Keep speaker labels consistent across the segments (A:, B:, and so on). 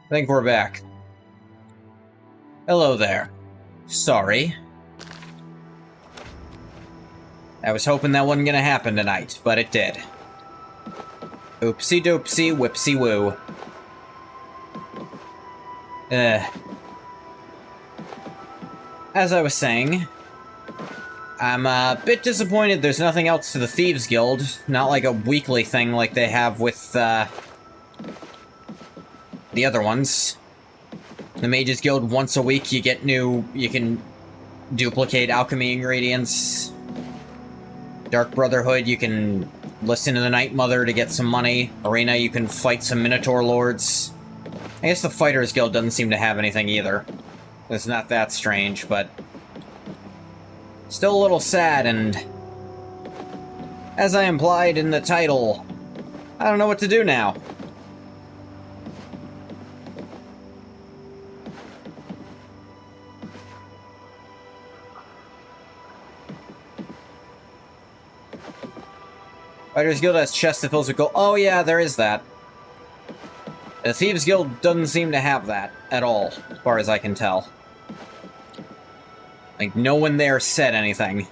A: I think we're back. Hello there. Sorry. I was hoping that wasn't gonna happen tonight, but it did. Oopsie doopsie, whipsie woo. As I was saying, I'm a bit disappointed there's nothing else to the Thieves Guild. Not like a weekly thing like they have with, the other ones. The Mages Guild, once a week you get you can duplicate alchemy ingredients. Dark Brotherhood, you can listen to the Night Mother to get some money. Arena, you can fight some Minotaur Lords. I guess the Fighters Guild doesn't seem to have anything either. It's not that strange, but still a little sad, and as I implied in the title, I don't know what to do now. Fighters Guild has chests that fills with gold. Oh yeah, there is that. The Thieves Guild doesn't seem to have that at all, as far as I can tell. Like, no one there said anything.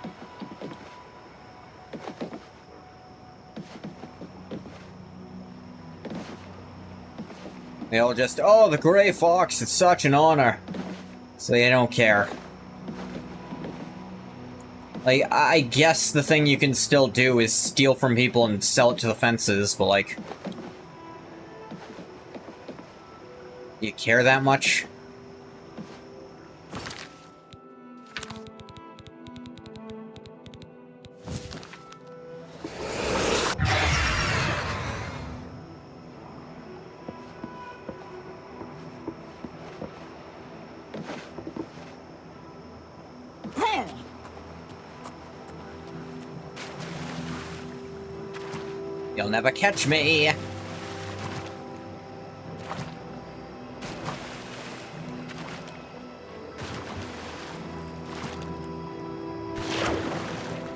A: They all just, oh, the Grey Fox, it's such an honor. So they don't care. Like, I guess the thing you can still do is steal from people and sell it to the fences, but like... Do you care that much? You'll never catch me!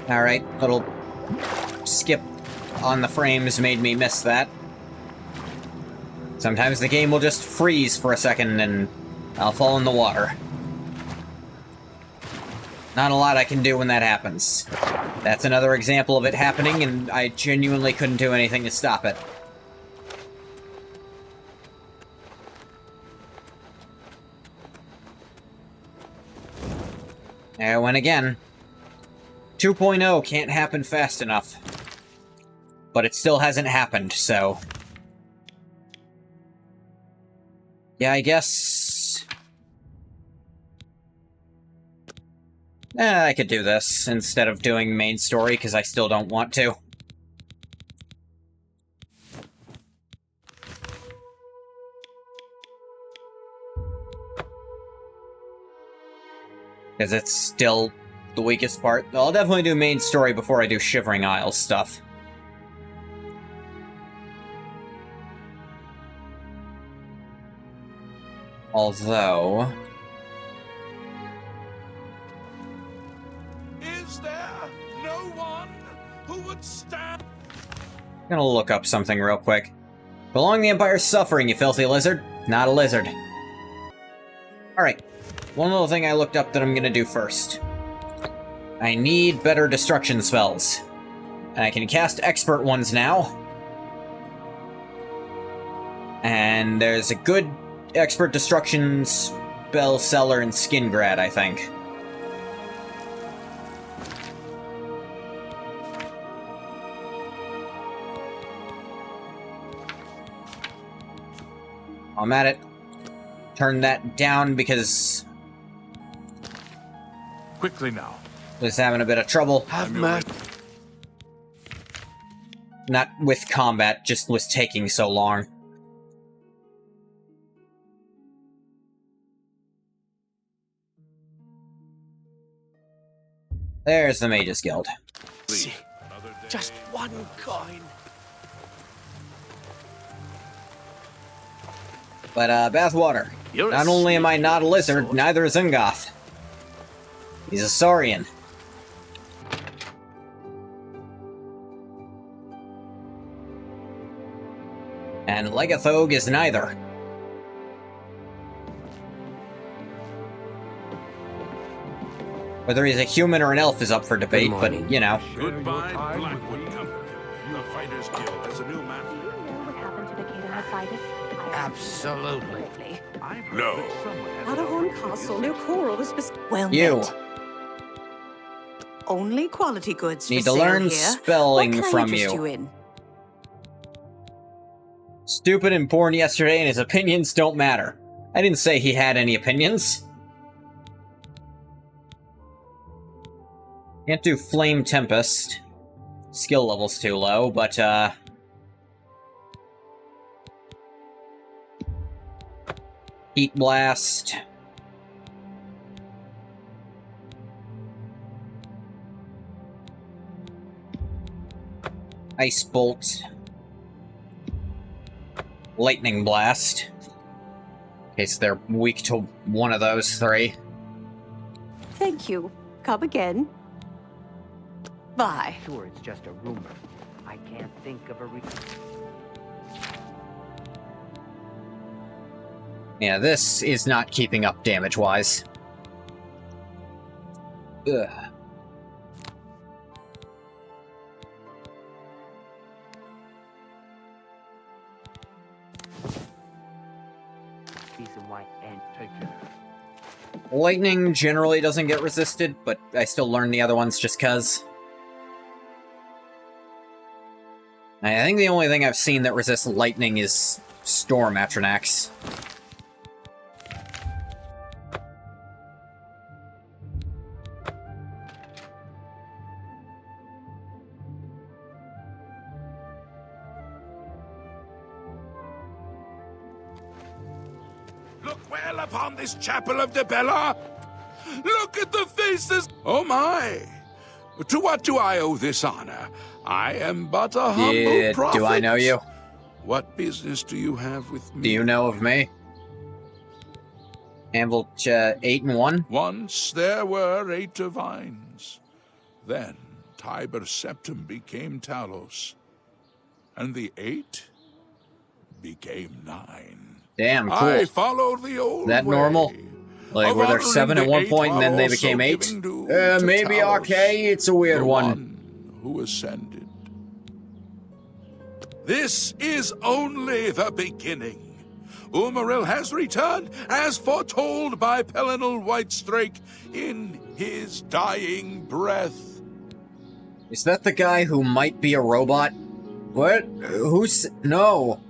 A: Alright, little skip on the frames made me miss that. Sometimes the game will just freeze for a second and I'll fall in the water. Not a lot I can do when that happens. That's another example of it happening, and I genuinely couldn't do anything to stop it. There I went again. 2.0 can't happen fast enough. But it still hasn't happened, so... Yeah, I guess... I could do this instead of doing main story, because I still don't want to. Because it's still the weakest part. I'll definitely do main story before I do Shivering Isles stuff. Although...
B: Is there no one who would stand?
A: I'm gonna look up something real quick. Prolong the Empire's suffering, you filthy lizard. Not a lizard. Alright. One little thing I looked up that I'm gonna do first. I need better destruction spells. And I can cast expert ones now. And there's a good expert destruction spell seller in Skingrad, I think. I'm at it. Turn that down because...
B: Quickly now.
A: was having a bit of trouble.
B: Have mercy.
A: Not with combat, just was taking so long. There's the Mages Guild.
C: Just one coin.
A: But, Bathwater. Not only am I not a lizard, neither is Ungoth. He's a Saurian. And Legathog is neither. Whether he's a human or an elf is up for debate, but, you know.
B: Goodbye, Blackwood Company. The Fighters Guild has a new master.
D: What happened to the Cato
C: Absolutely.
B: No.
E: Matterhorn Castle, no coral was well
A: You.
E: met. Only quality goods
A: Need
E: for
A: to
E: sale
A: learn
E: here.
A: spelling
E: What can I
A: from
E: interest
A: you.
E: in?
A: Stupid and born yesterday, and his opinions don't matter. I didn't say he had any opinions. Can't do Flame Tempest. Skill level's too low, but, Heat Blast. Ice Bolt. Lightning Blast. In case they're weak to one of those three.
E: Thank you. Come again. Bye.
F: Sure, it's just a rumor. I can't think of a
A: Yeah, this is not keeping up damage-wise. Ugh.
F: reason why and take care.
A: Lightning generally doesn't get resisted, but I still learn the other ones just cuz. I think the only thing I've seen that resists lightning is Storm Atronax.
B: Look well upon this chapel of Debella. Look at the faces. Oh my. To what do I owe this honor? I am but a humble prophet.
A: Do I know you?
B: What business do you have with me?
A: Do you know of me? Anvil 8 and 1?
B: Once there were 8 divines. Then Tiber Septim became Talos. And the 8 became 9.
A: Damn, cool.
B: I followed the old
A: That
B: way.
A: normal? Like, were there
B: Of
A: 7 at
B: honoring
A: one
B: the
A: point and then they
B: eight while
A: became
B: also
A: 8?
B: giving due to
A: Maybe
B: Talos,
A: okay, it's a weird
B: the
A: one.
B: Who ascended. This is only the beginning. Umaril has returned as foretold by Pelinal Whitestrake in his dying breath.
A: Is that the guy who might be a robot? What? Who's... No.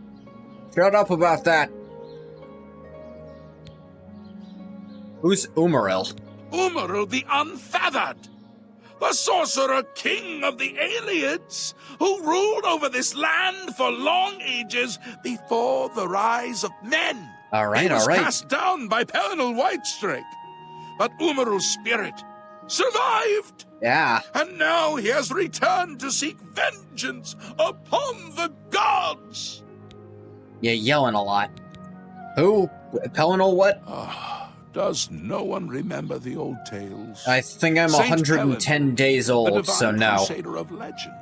A: Shut up about that. Who's Umaril?
B: Umaril the Unfeathered, the sorcerer king of the Aelids, who ruled over this land for long ages before the rise of men.
A: Alright,
B: He was
A: alright.
B: cast down by Pelinal Whitestrake, but Umaril's spirit survived,
A: Yeah.
B: and now he has returned to seek vengeance upon the gods.
A: You're yelling a lot. Who? Pelinal what?
B: Does no one remember the old tales?
A: I think I'm
B: Saint
A: 110
B: Helen,
A: days
B: the
A: old,
B: divine
A: so no.
B: crusader of legend,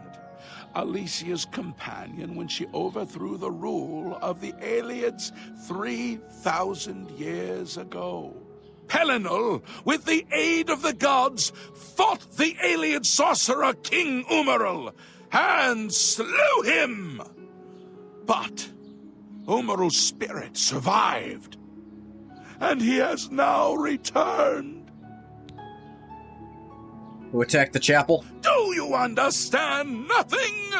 B: Alicia's companion when she overthrew the rule of the Aelids 3,000 years ago. Pelinal, with the aid of the gods, fought the Aeliad sorcerer King Umaril and slew him. But Umaril's spirit survived, and he has now returned.
A: Who attacked the chapel?
B: Do you understand nothing?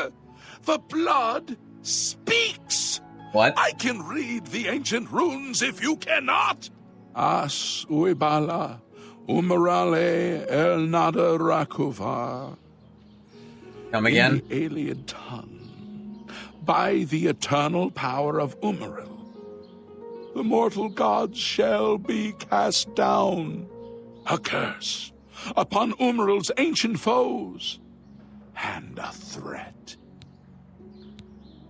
B: The blood speaks.
A: What?
B: I can read the ancient runes if you cannot. As uibala, umarale el nada rakuva.
A: Come again?
B: In the Aeliad tongue, by the eternal power of Umaril, the mortal gods shall be cast down. A curse upon Umaril's ancient foes, and a threat.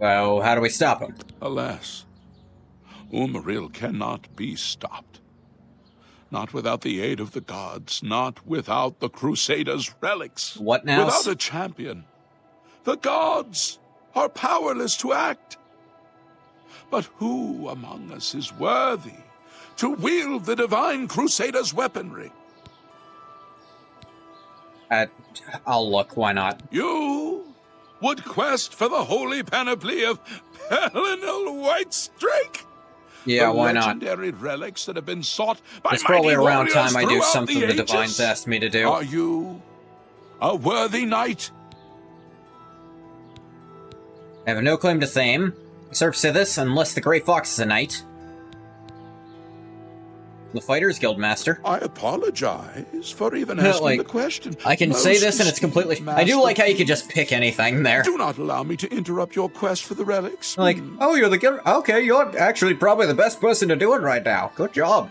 A: Oh, how do we stop him?
B: Alas, Umaril cannot be stopped. Not without the aid of the gods, not without the Crusaders' relics.
A: What now?
B: Without a champion, the gods are powerless to act. But who among us is worthy to wield the divine Crusaders' weaponry?
A: I'll look, why not?
B: You would quest for the holy panoply of Pelinal Whitestrake?
A: Yeah, why
B: the
A: not?
B: legendary relics that have been sought by
A: It's probably
B: mighty
A: around
B: warriors
A: time I do
B: throughout
A: something the
B: ages.
A: Divines asked me to do.
B: Are you a worthy knight?
A: I have no claim to fame. Serve Sithis unless the Grey Fox is a knight. The Fighters Guild Master.
B: I apologize for even
A: No,
B: asking
A: like,
B: the question.
A: I can say
B: Most
A: this and it's completely...
B: esteemed
A: I do like how you
B: master,
A: could just pick anything there.
B: Do not allow me to interrupt your quest for the relics.
A: Like, oh, you're the guild... Okay, you're actually probably the best person to do it right now. Good job.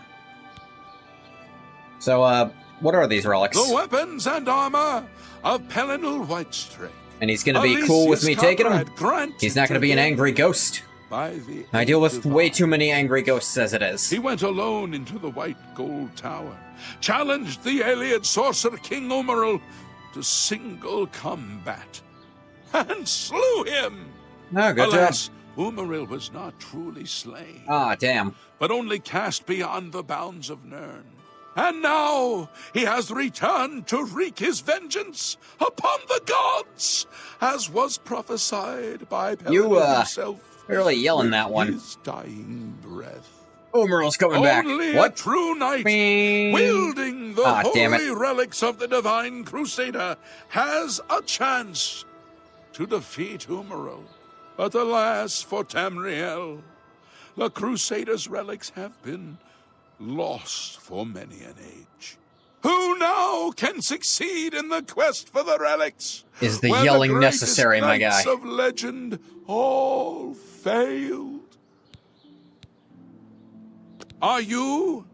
A: So, what are these relics?
B: The weapons and armor of Pelinal Whitestrake.
A: And he's gonna be cool with me taking them?
B: Granted
A: He's not gonna be an angry ghost.
B: by the
A: I deal with
B: divine.
A: way too many angry ghosts as it is.
B: He went alone into the White Gold Tower, challenged the Iliad sorcerer King Omeril to single combat, and slew him.
A: Oh, good
B: Alas,
A: job.
B: Omeril was not truly slain,
A: Ah, damn.
B: but only cast beyond the bounds of Nirn. And now he has returned to wreak his vengeance upon the gods, as was prophesied by Pelinal himself.
A: Really yelling
B: with
A: that one.
B: His dying breath.
A: Omeral's coming back.
B: Only
A: What?
B: a true knight,
A: Bing.
B: wielding the
A: Ah, damn it.
B: holy relics of the Divine Crusader, has a chance to defeat Omeril. But alas for Tamriel, the Crusader's relics have been lost for many an age. Who now can succeed in the quest for the relics?
A: Is the
B: when
A: yelling
B: greatest
A: necessary, my guy?
B: knights of legend all failed? Are you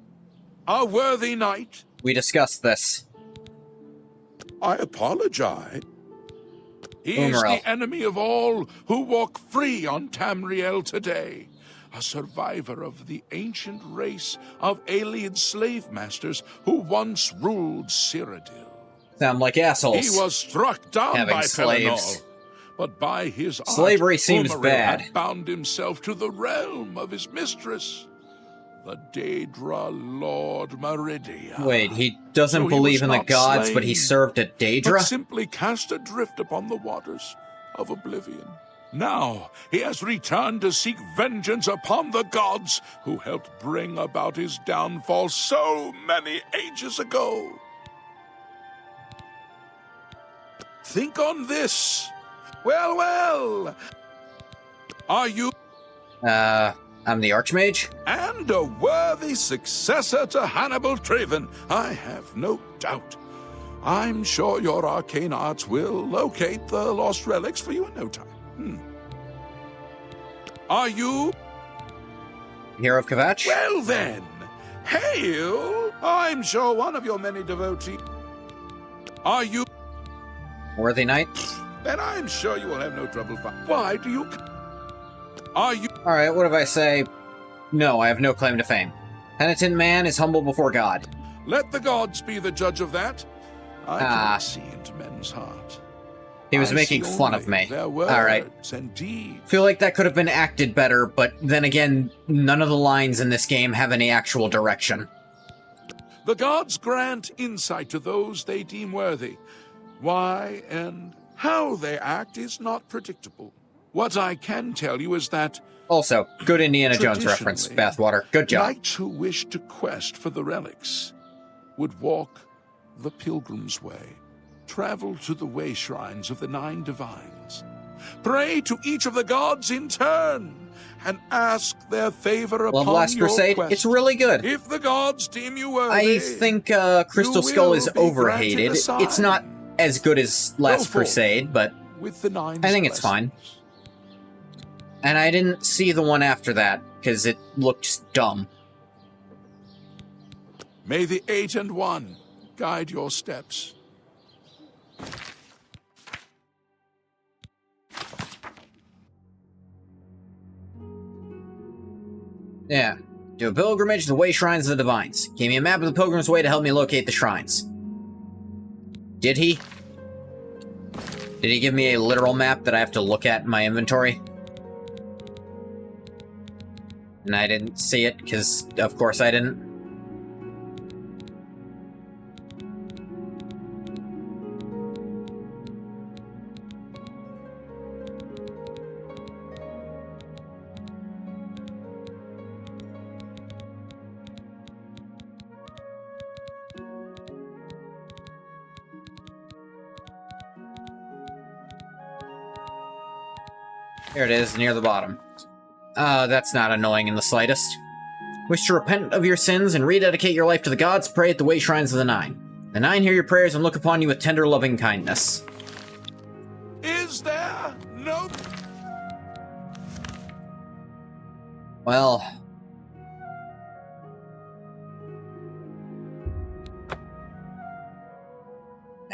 B: a worthy knight?
A: We discussed this.
B: I apologize. He is
A: Omeril.
B: the enemy of all who walk free on Tamriel today. A survivor of the ancient race of alien slave masters who once ruled Cyrodiil.
A: Sound like assholes.
B: He was struck down
A: Having
B: by
A: slaves.
B: Pelinal, but by his art,
A: Slavery seems
B: Omeril
A: bad.
B: had bound himself to the realm of his mistress, the Daedra Lord Meridia.
A: Wait, he doesn't
B: So he
A: believe
B: was
A: in the
B: not
A: gods,
B: slain,
A: but he served a
B: but
A: Daedra?
B: simply cast adrift upon the waters of oblivion. Now he has returned to seek vengeance upon the gods who helped bring about his downfall so many ages ago. Think on this. Well, well. Are you
A: I'm the Archmage?
B: and a worthy successor to Hannibal Traven? I have no doubt. I'm sure your arcane arts will locate the lost relics for you in no time. Are you?
A: Hero of Kvatch?
B: Well then, hail! I'm sure one of your many devotees. Are you?
A: Worthy Knight?
B: Then I'm sure you will have no trouble finding. Why do you? Are you?
A: Alright, what if I say... No, I have no claim to fame. Penitent man is humble before God.
B: Let the gods be the judge of that. I
A: Ah.
B: cannot see into men's heart.
A: He was
B: I
A: making
B: see
A: fun
B: only
A: of me.
B: Their words
A: Alright.
B: and deeds.
A: Feel like that could have been acted better, but then again, none of the lines in this game have any actual direction.
B: The gods grant insight to those they deem worthy. Why and how they act is not predictable. What I can tell you is that
A: Also, good Indiana Jones reference,
B: Traditionally,
A: Bathwater. Good job.
B: knights who wish to quest for the relics would walk the pilgrim's way, travel to the way shrines of the 9 divines, pray to each of the gods in turn, and ask their favor upon
A: Love Last
B: your
A: Crusade?
B: quest.
A: it's really good.
B: If the gods deem you worthy,
A: I think Crystal
B: you
A: Skull
B: will
A: is
B: be granted
A: overhated.
B: a sign.
A: It's not as good as Last
B: forth.
A: Crusade, but
B: with the 9
A: I think it's fine. And I didn't see the one after that, because it looked dumb.
B: May the 8 and 1 guide your steps.
A: Yeah. Do a pilgrimage to the way shrines of the divines. Gave me a map of the pilgrim's way to help me locate the shrines. Did he? Did he give me a literal map that I have to look at in my inventory? And I didn't see it, because of course I didn't. Here it is, near the bottom. That's not annoying in the slightest. Wish to repent of your sins and rededicate your life to the gods, pray at the way shrines of the Nine. The Nine hear your prayers and look upon you with tender, loving kindness.
B: Is there no...
A: Well...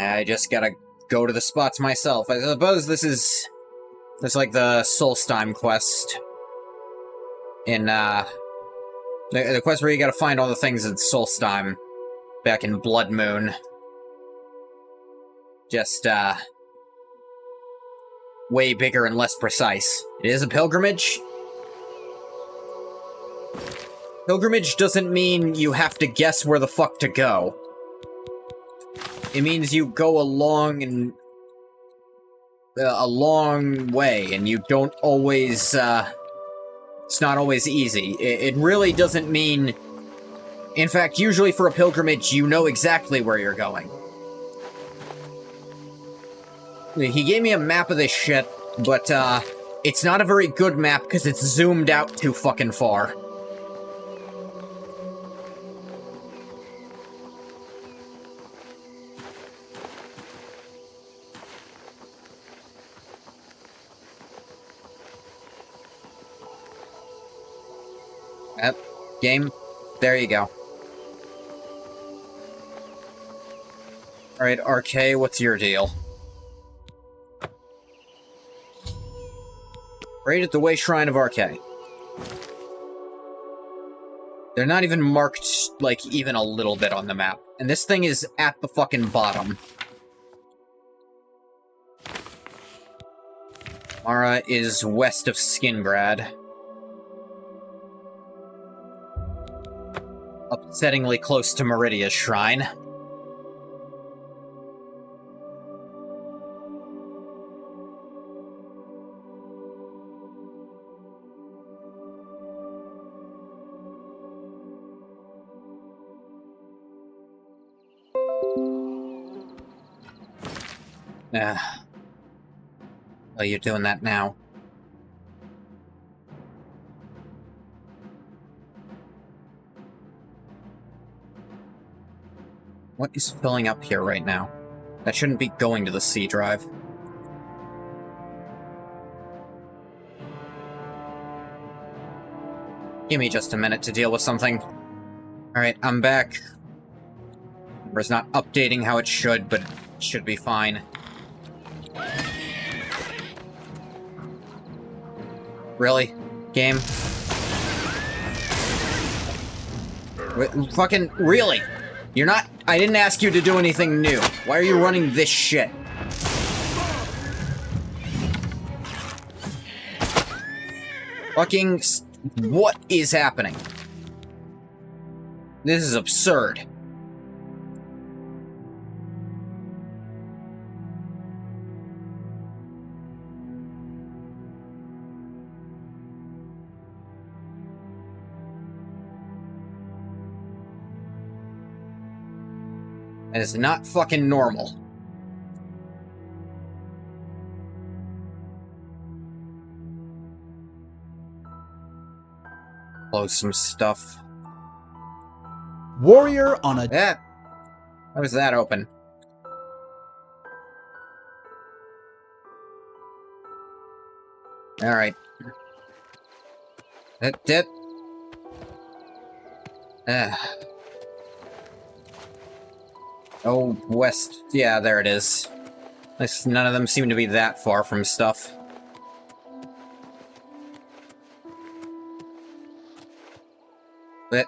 A: I just gotta go to the spots myself. I suppose this is like the Solstheim quest. In, the quest where you gotta find all the things in Solstheim. Back in Blood Moon. Just, way bigger and less precise. It is a pilgrimage. Pilgrimage doesn't mean you have to guess where the fuck to go. It means you go along and a long way, and you don't always, it's not always easy. It really doesn't mean... In fact, usually for a pilgrimage, you know exactly where you're going. He gave me a map of this shit, but, it's not a very good map because it's zoomed out too fucking far. Yep. Game. There you go. Alright, RK, what's your deal? Right at the Way Shrine of RK. They're not even marked, like, even a little bit on the map. And this thing is at the fucking bottom. Mara is west of Skingrad. Upsettingly close to Meridia's shrine. Well, you're doing that now. What is filling up here right now? That shouldn't be going to the C drive. Give me just a minute to deal with something. Alright, I'm back. It's not updating how it should, but it should be fine. Really? Game? Fucking, really? You're not... I didn't ask you to do anything new. Why are you running this shit? Fucking... What is happening? This is absurd. That is not fucking normal. Close some stuff.
G: Warrior on a...
A: Yeah. How was that open? Alright. That... Oh, west. Yeah, there it is. None of them seem to be that far from stuff. But...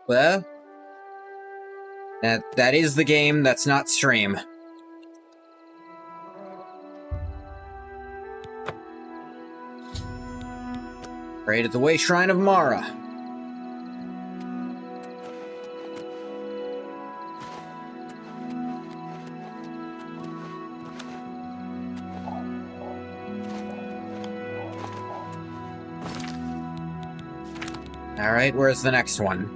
A: Well... That is the game, that's not stream. Right at the Way Shrine of Mara. Alright, where's the next one?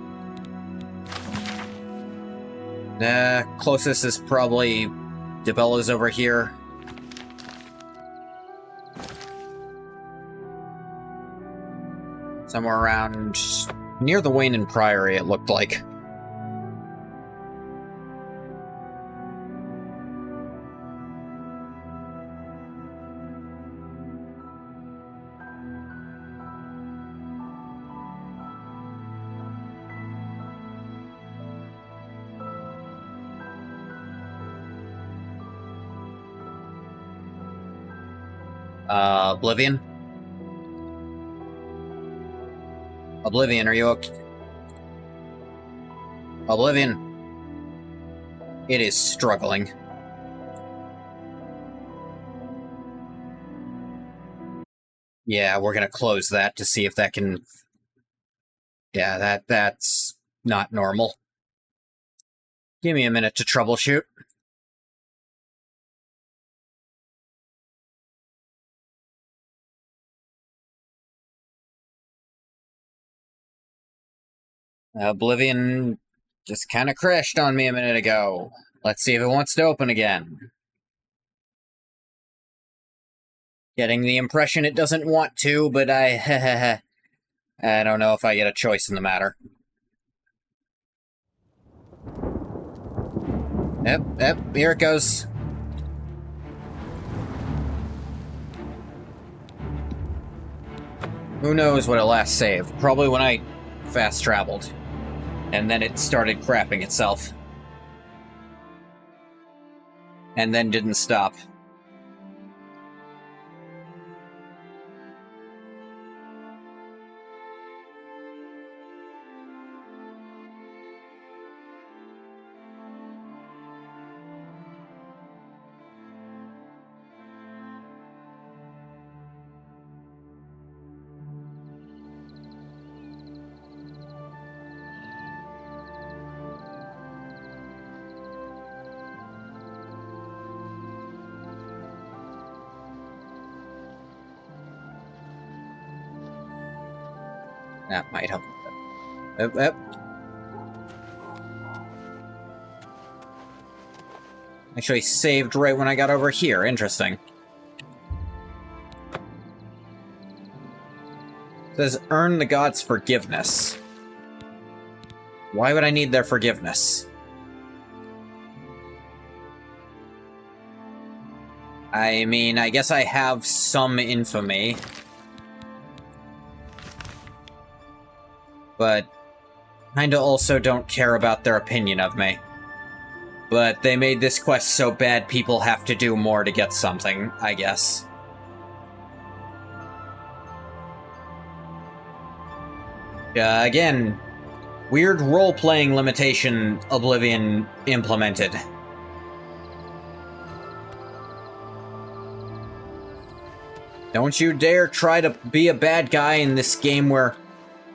A: The closest is probably Debella's over here. Somewhere around near the Wayne and Priory, it looked like. Oblivion? Oblivion, are you okay? Oblivion. It is struggling. Yeah, we're gonna close that to see if that can... Yeah, that's not normal. Give me a minute to troubleshoot. Oblivion just kind of crashed on me a minute ago. Let's see if it wants to open again. Getting the impression it doesn't want to, but I don't know if I get a choice in the matter. Yep, here it goes. Who knows what it last saved? Probably when I fast traveled. And then it started crapping itself. And then didn't stop. That might help. Yep. Actually saved right when I got over here. Interesting. It says, earn the gods' forgiveness. Why would I need their forgiveness? I mean, I guess I have some infamy. But kinda also don't care about their opinion of me. But they made this quest so bad people have to do more to get something, I guess. Again, weird role-playing limitation Oblivion implemented. Don't you dare try to be a bad guy in this game where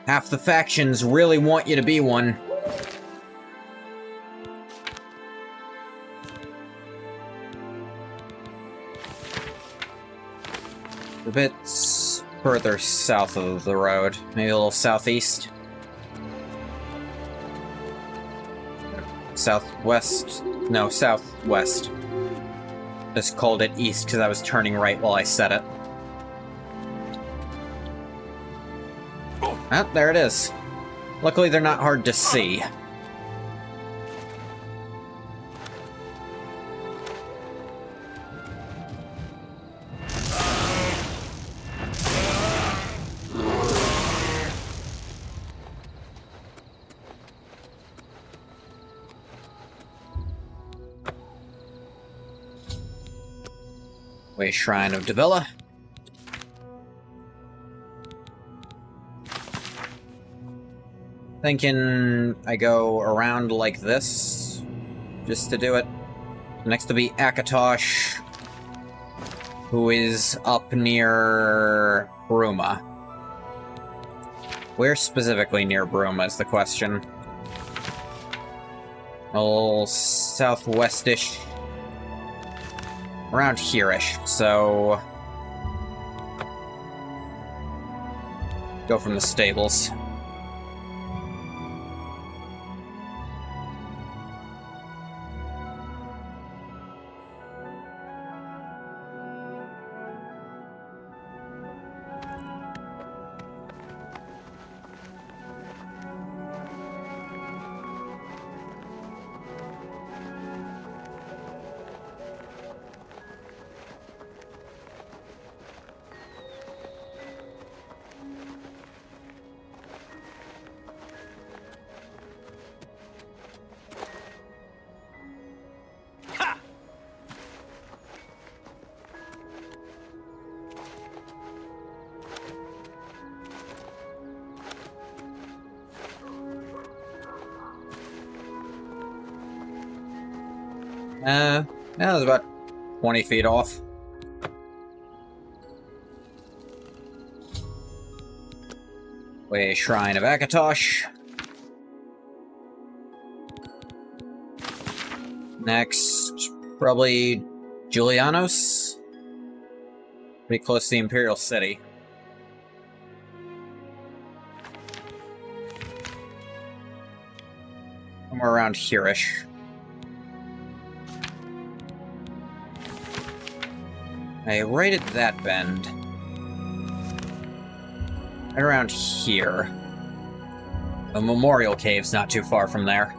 A: half the factions really want you to be one. A bit further south of the road. Maybe a little southeast. Southwest? No, southwest. Just called it east because I was turning right while I said it. Ah, there it is. Luckily, they're not hard to see. Way Shrine of Davila. Thinking I go around like this, just to do it. Next to be Akatosh, who is up near Bruma. Where specifically near Bruma is the question. A little southwestish. Around here-ish, so... Go from the stables. That was about 20 feet off. Way Shrine of Akatosh. Next, probably Julianos. Pretty close to the Imperial City. Somewhere around here-ish. Right at that bend. Right around here. A memorial cave's not too far from there.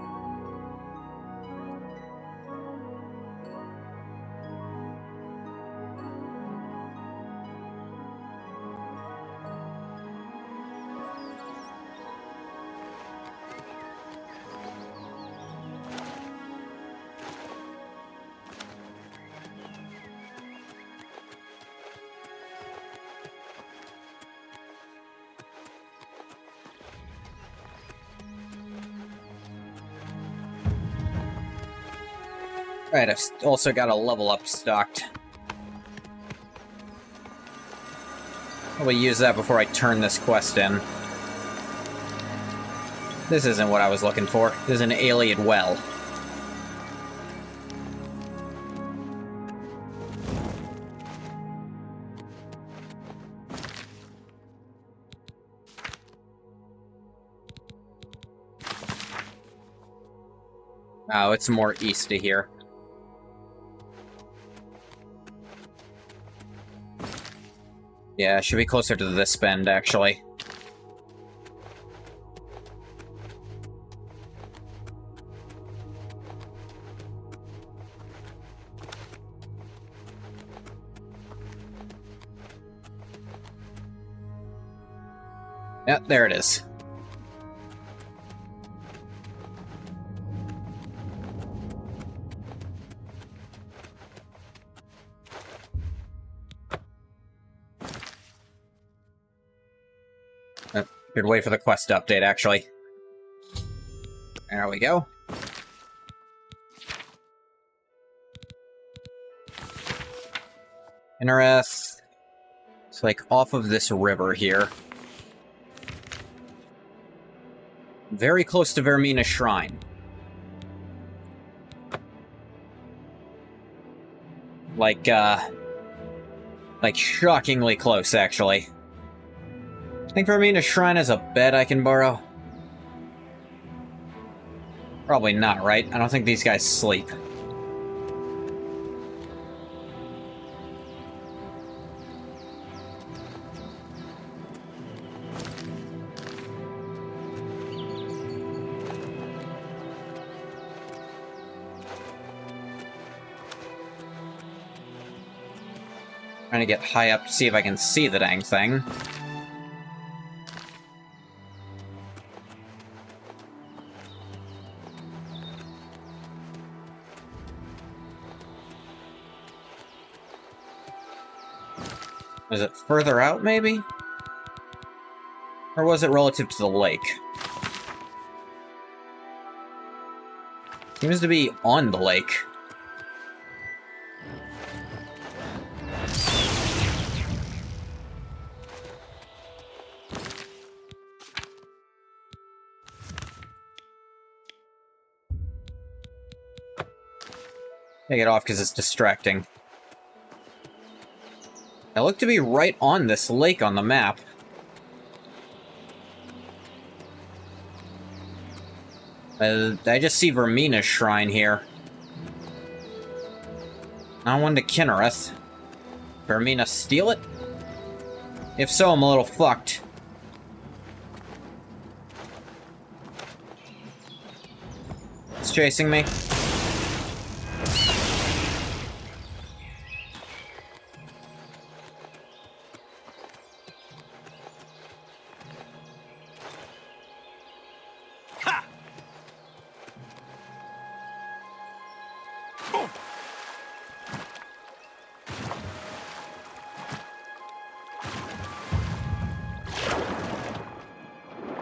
A: Right, I've also got a level up stocked. I'll use that before I turn this quest in. This isn't what I was looking for. This is an alien well. Oh, it's more east of here. Yeah, it should be closer to this bend, actually. Yeah, there it is. Should wait for the quest update, actually. There we go. Interest. It's like off of this river here. Very close to Vermina Shrine. Like shockingly close, actually. I think Vermina Shrine has a bed I can borrow. Probably not, right? I don't think these guys sleep. Trying to get high up to see if I can see the dang thing. Was it further out, maybe? Or was it relative to the lake? Seems to be on the lake. Take it off because it's distracting. I look to be right on this lake on the map. I just see Vermina's shrine here. Not one to Kinnereth. Vermina steal it? If so, I'm a little fucked. It's chasing me.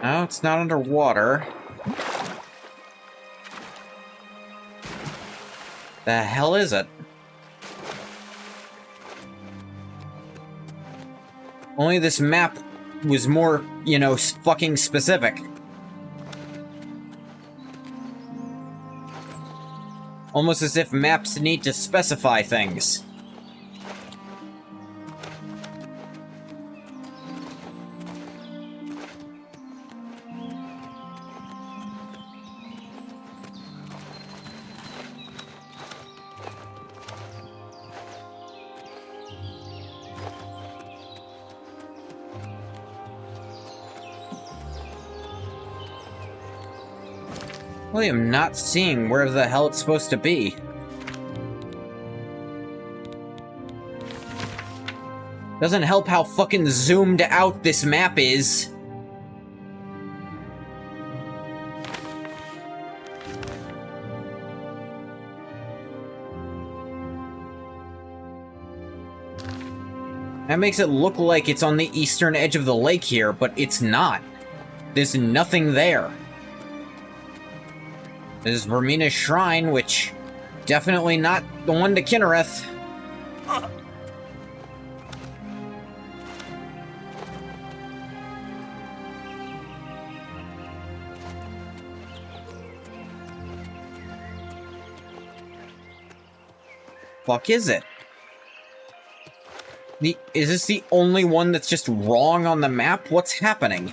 A: No, it's not underwater. The hell is it? Only this map was more, you know, fucking specific. Almost as if maps need to specify things. I am not seeing where the hell it's supposed to be. Doesn't help how fucking zoomed out this map is. That makes it look like it's on the eastern edge of the lake here, but it's not. There's nothing there. There's Vermina's Shrine, which definitely not the one to Kinnereth. Fuck is it? Is this the only one that's just wrong on the map? What's happening?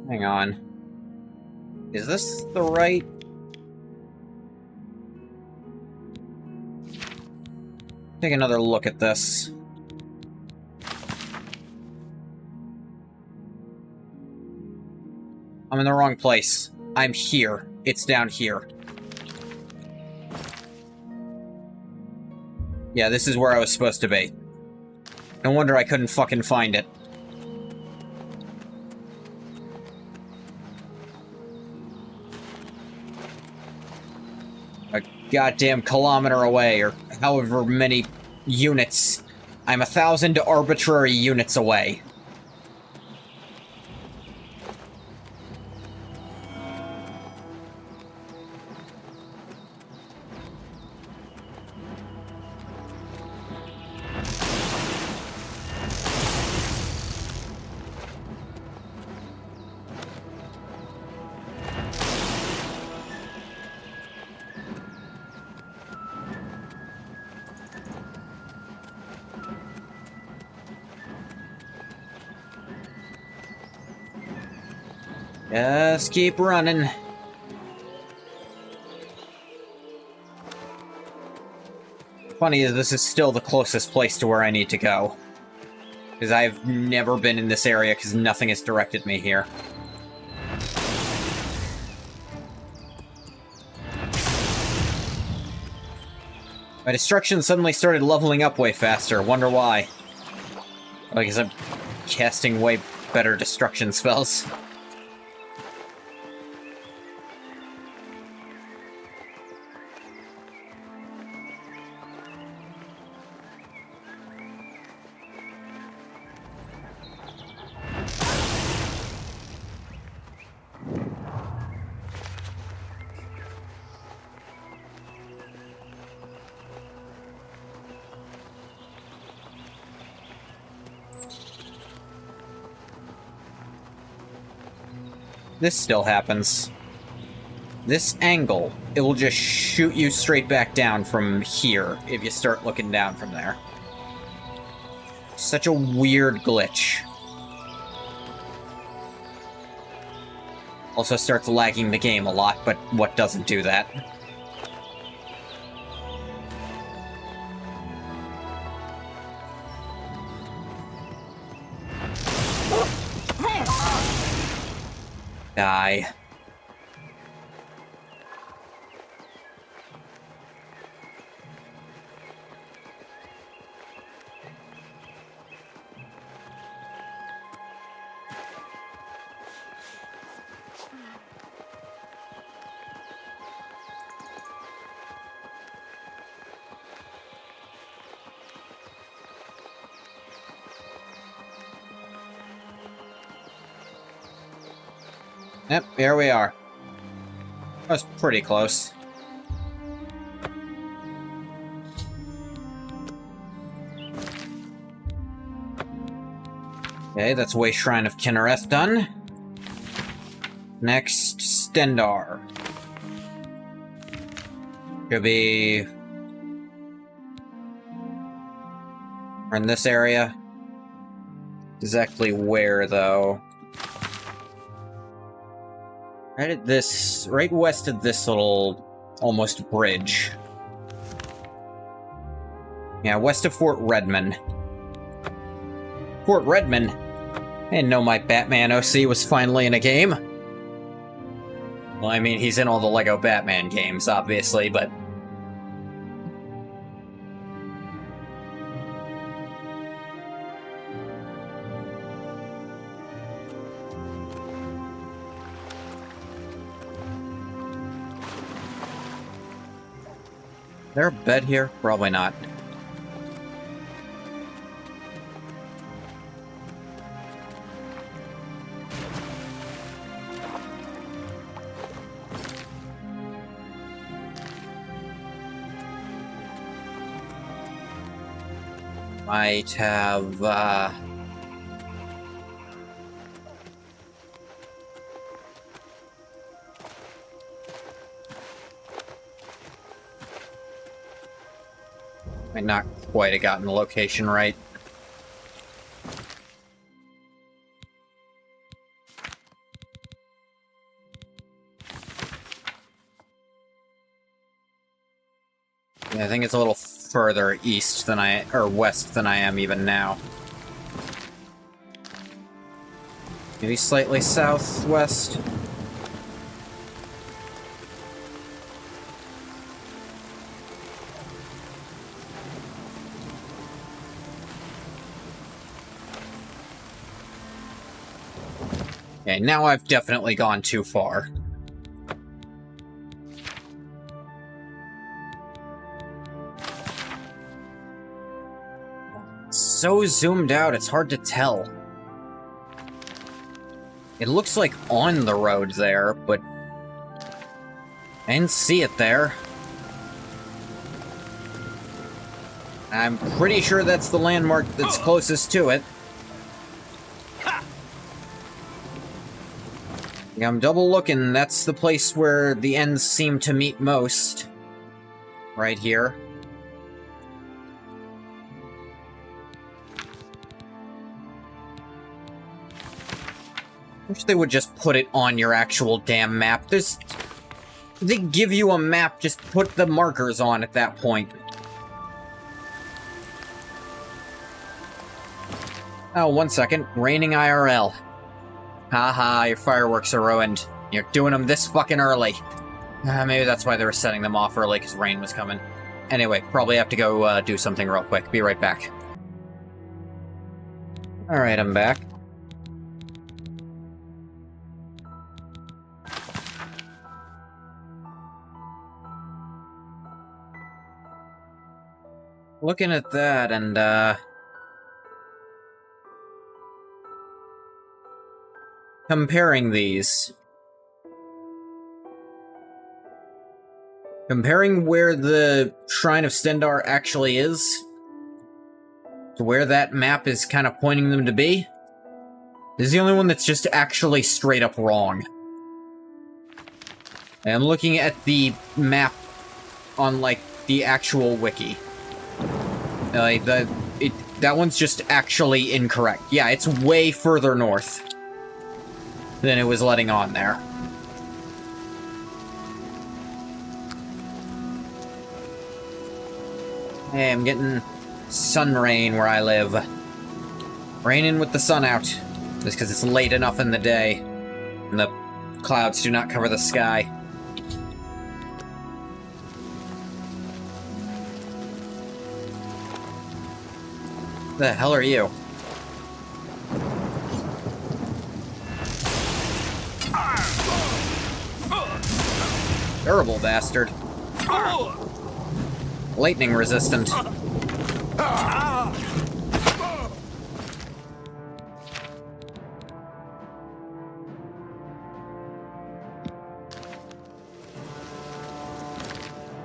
A: Hang on. Is this the right... Take another look at this. I'm in the wrong place. I'm here. It's down here. Yeah, this is where I was supposed to be. No wonder I couldn't fucking find it. A goddamn kilometer away, or however many units. I'm 1,000 arbitrary units away. Just keep running. Funny is, this is still the closest place to where I need to go. Because I've never been in this area, because nothing has directed me here. My destruction suddenly started leveling up way faster. Wonder why. I guess I'm casting way better destruction spells. This still happens. This angle, it will just shoot you straight back down from here if you start looking down from there. Such a weird glitch. Also starts lagging the game a lot, but what doesn't do that? Die. Yep, here we are. That was pretty close. Okay, that's Way Shrine of Kinnereth done. Next, Stendar. Could be... We're in this area. Exactly where, though? Right at this... right west of this little... almost bridge. Yeah, west of Fort Redmond. Fort Redmond? I didn't know my Batman OC was finally in a game. Well, I mean, he's in all the LEGO Batman games, obviously, but... Is there a bed here? Probably not. Might have, might not quite have gotten the location right. Yeah, I think it's a little further east than or west than I am even now. Maybe slightly southwest. Okay, now I've definitely gone too far. So zoomed out, it's hard to tell. It looks like on the road there, but I didn't see it there. I'm pretty sure that's the landmark that's closest to it. Yeah, I'm double looking. That's the place where the ends seem to meet most. Right here. Wish they would just put it on your actual damn map. They give you a map, just put the markers on at that point. Oh, 1 second. Raining IRL. Haha, your fireworks are ruined. You're doing them this fucking early. Maybe that's why they were setting them off early, because rain was coming. Anyway, probably have to go do something real quick. Be right back. Alright, I'm back. Looking at that, and, comparing these. Comparing where the Shrine of Stendar actually is to where that map is kind of pointing them to be. This is the only one that's just actually straight up wrong. I'm looking at the map on, like, the actual wiki. Like, that one's just actually incorrect. Yeah, it's way further north than it was letting on there. Hey, I'm getting sun rain where I live. Raining with the sun out. Just because it's late enough in the day. And the clouds do not cover the sky. The hell are you? Durable bastard. Lightning resistant.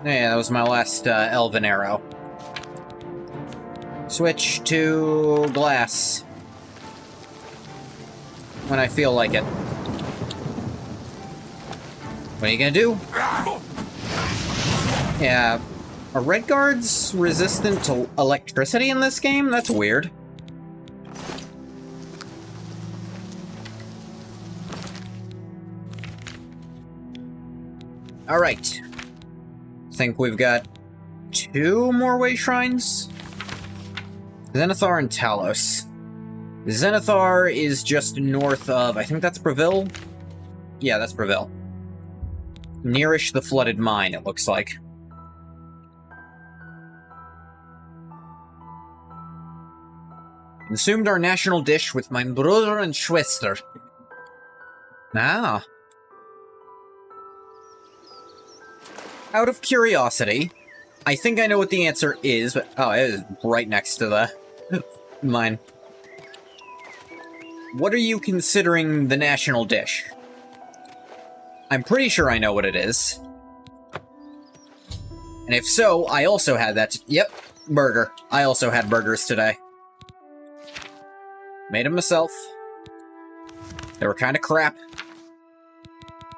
A: Yeah, that was my last elven arrow. Switch to glass. When I feel like it. What are you gonna do? Yeah. Are red guards resistant to electricity in this game? That's weird. Alright. Think we've got 2 more way shrines? Zenithar and Talos. Zenithar is just north of, I think that's Breville? Yeah, that's Breville. Nearish the flooded mine, it looks like. Consumed our national dish with mein Bruder and Schwester. Ah. Out of curiosity, I think I know what the answer is, but oh, it is right next to the mine. What are you considering the national dish? I'm pretty sure I know what it is. And if so, I also had that. Yep, burger. I also had burgers today. Made them myself. They were kind of crap.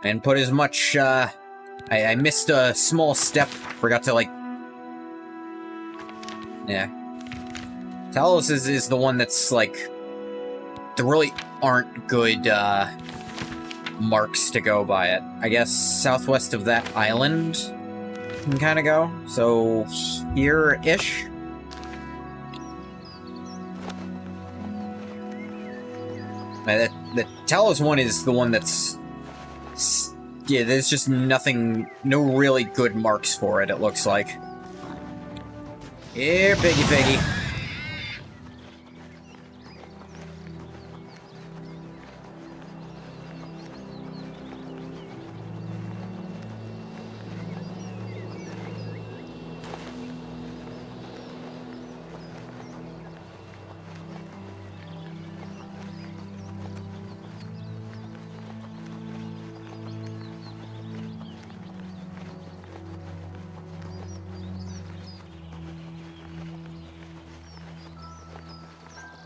A: I didn't put as much, I missed a small step. Forgot to, like... Yeah. Talos is the one that's, like... There really aren't good, marks to go by it. I guess southwest of that island you can kind of go. So, here-ish? The Talos one is the one that's... Yeah, there's just nothing... No really good marks for it, it looks like. Here, piggy.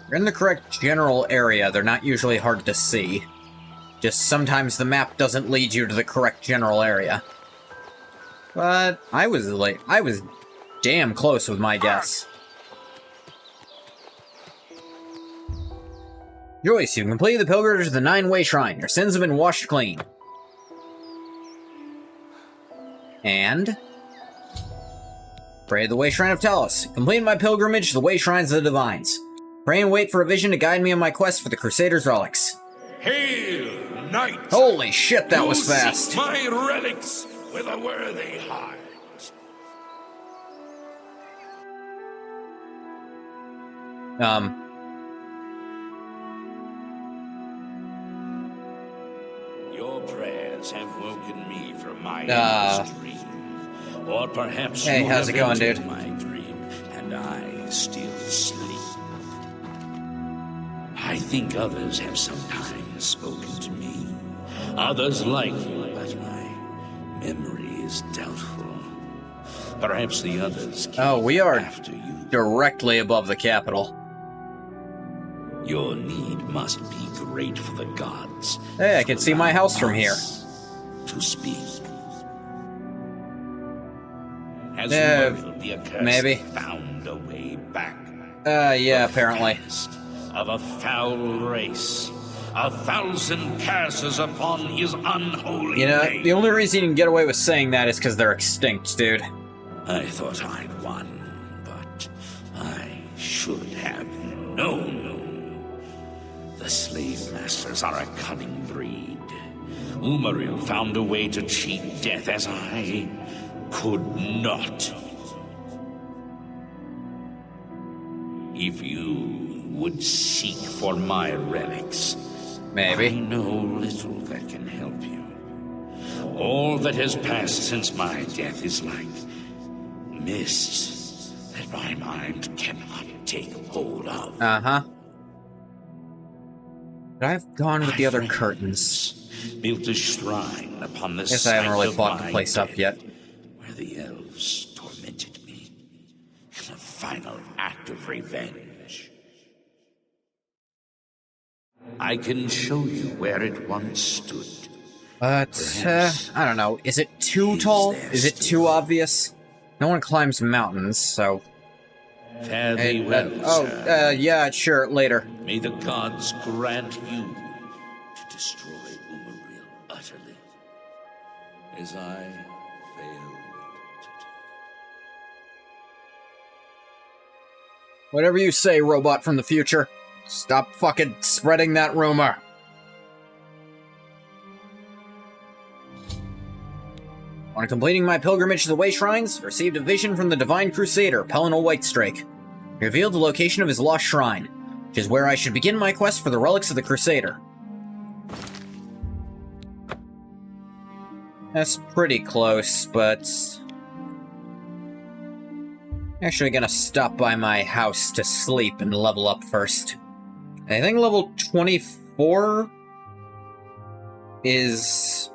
A: You're in the correct general area. They're not usually hard to see. Just sometimes the map doesn't lead you to the correct general area. But I was damn close with my guess. Joyce, you've completed the pilgrimage to the 9-way shrine. Your sins have been washed clean. And... Pray to the way shrine of Talos. Completed my pilgrimage to the way shrines of the divines. Pray and wait for a vision to guide me on my quest for the Crusader's relics.
B: Hail, knight!
A: Holy shit, that was fast.
B: Seek my relics with a worthy heart. Your prayers have woken me from my endless dream. Or perhaps
A: hey,
B: you
A: how's
B: have
A: it going,
B: entered
A: dude?
B: my dream, and I still sleep. I think others have sometimes spoken to me. Others like you, but my memory is doubtful. Perhaps the others came
A: we are
B: after you.
A: Directly above the capital.
B: Your need must be great for the gods.
A: Hey, I can see my house from here.
B: To speak. Has the accursed
A: maybe.
B: Found a way back?
A: Yeah, apparently.
B: Of a foul race. 1,000 curses upon his unholy
A: You know,
B: name.
A: the only reason you can get away with saying that is because they're extinct, dude.
B: I thought I'd won, but I should have known. The slave masters are a cunning breed.
G: Umaril found a way to cheat death as I could not. If you would seek for my relics,
A: Maybe.
G: I know little that can help you. All that has passed since my death is like mists that my mind cannot take hold of.
A: Uh-huh. But I've gone with the other
G: friends
A: curtains.
G: Built a shrine upon the
A: Guess I haven't
G: site
A: really
G: of
A: fought the
G: my
A: place up
G: death,
A: yet.
G: where the elves tormented me in a final act of revenge. I can show you where it once stood.
A: But, I don't know. Is it too tall? Is it too obvious? No one climbs mountains, so...
G: Fare thee well, sir.
A: Yeah, sure, later.
G: May the gods grant you to destroy Umaril utterly, as I failed to do.
A: Whatever you say, robot from the future. Stop fucking spreading that rumor. On completing my pilgrimage to the Way Shrines, received a vision from the Divine Crusader, Pelinal Whitestrake. He revealed the location of his lost shrine, which is where I should begin my quest for the relics of the Crusader. That's pretty close, but... actually gonna stop by my house to sleep and level up first. I think level 24 is...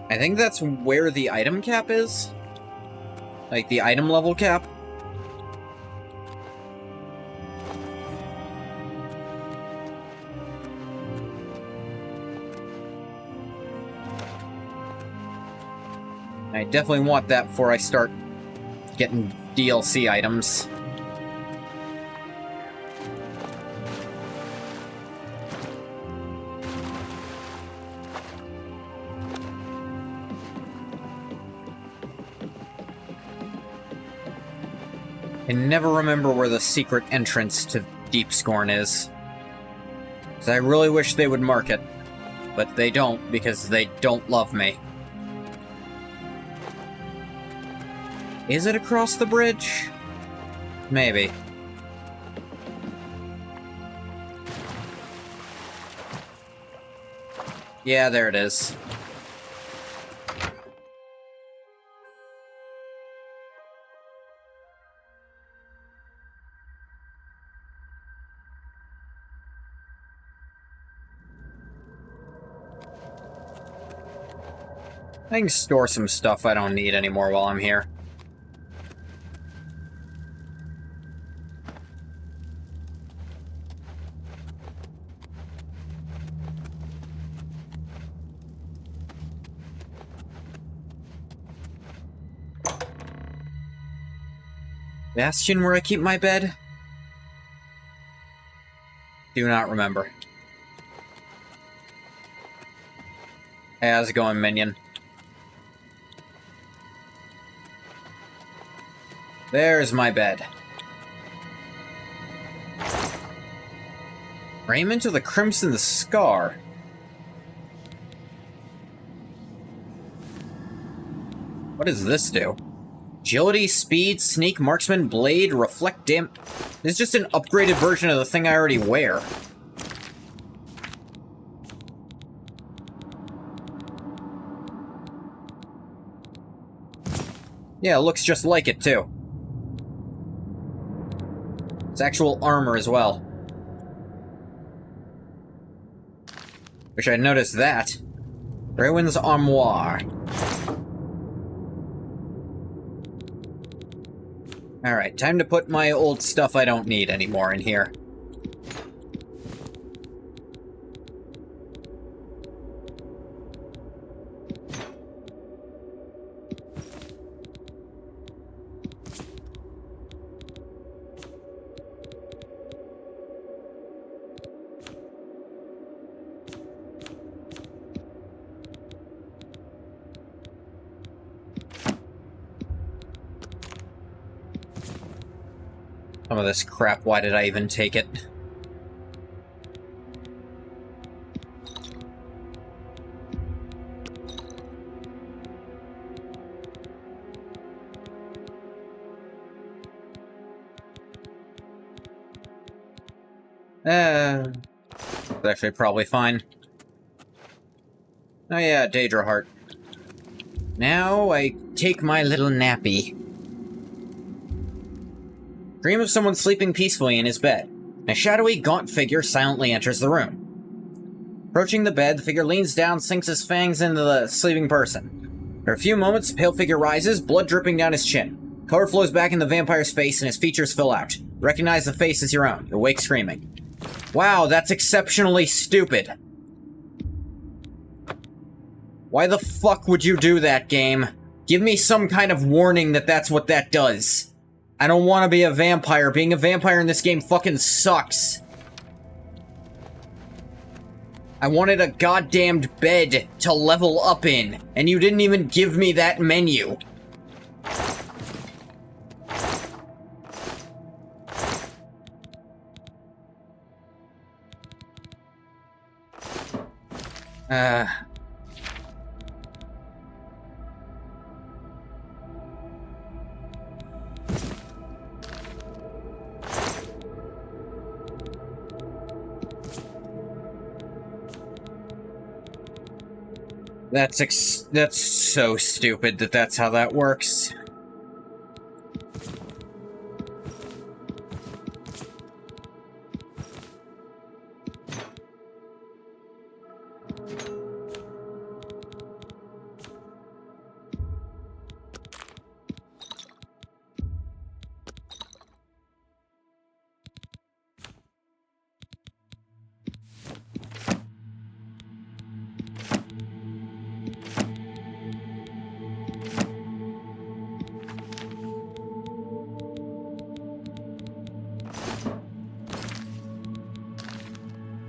A: I think that's where the item cap is. Like, the item level cap. I definitely want that before I start getting DLC items. I never remember where the secret entrance to Deep Scorn is. 'Cause I really wish they would mark it. But they don't, because they don't love me. Is it across the bridge? Maybe. Yeah, there it is. I can store some stuff I don't need anymore while I'm here. Bastion, where I keep my bed? Do not remember. Hey, how's it going, minion? There's my bed. Raiment of the Crimson Scar. What does this do? Agility, speed, sneak, marksman, blade, reflect, This is just an upgraded version of the thing I already wear. Yeah, it looks just like it, too. It's actual armor as well. Wish I'd noticed that. Raywin's Armoire. Alright, time to put my old stuff I don't need anymore in here. Some of this crap, why did I even take it? It's actually probably fine. Oh yeah, Daedra heart. Now I take my little nappy. Dream of someone sleeping peacefully in his bed. A shadowy, gaunt figure silently enters the room. Approaching the bed, the figure leans down, sinks his fangs into the sleeping person. For a few moments, the pale figure rises, blood dripping down his chin. Color flows back in the vampire's face and his features fill out. Recognize the face as your own. You awake screaming. Wow, that's exceptionally stupid. Why the fuck would you do that, game? Give me some kind of warning that that's what that does. I don't want to be a vampire. Being a vampire in this game fucking sucks. I wanted a goddamned bed to level up in, and you didn't even give me that menu. That's so stupid that that's how that works.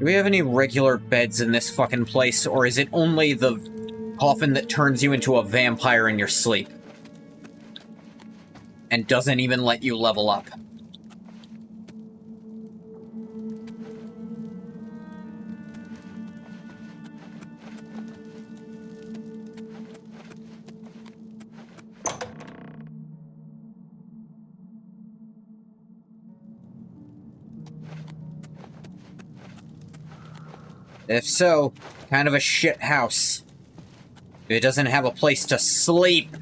A: Do we have any regular beds in this fucking place, or is it only the coffin that turns you into a vampire in your sleep? And doesn't even let you level up? If so, kind of a shit house. It doesn't have a place to sleep.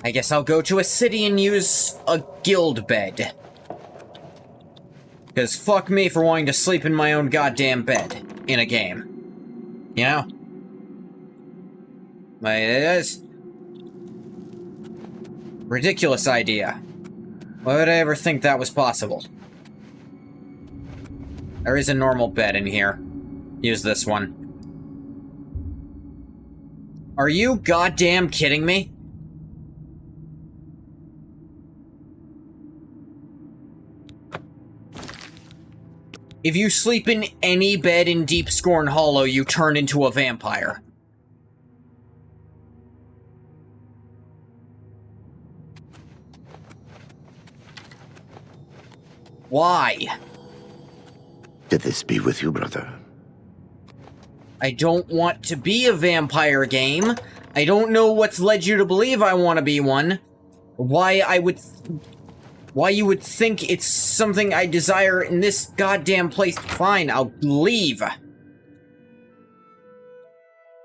A: I guess I'll go to a city and use a guild bed. Because fuck me for wanting to sleep in my own goddamn bed in a game. You know? Like, it is. Ridiculous idea. Why would I ever think that was possible? There is a normal bed in here. Use this one. Are you goddamn kidding me? If you sleep in any bed in Deep Scorn Hollow, you turn into a vampire. Why?
H: Did this be with you, brother?
A: I don't want to be a vampire, game. I don't know what's led you to believe I want to be one. Why you would think it's something I desire in this goddamn place. Fine, I'll leave.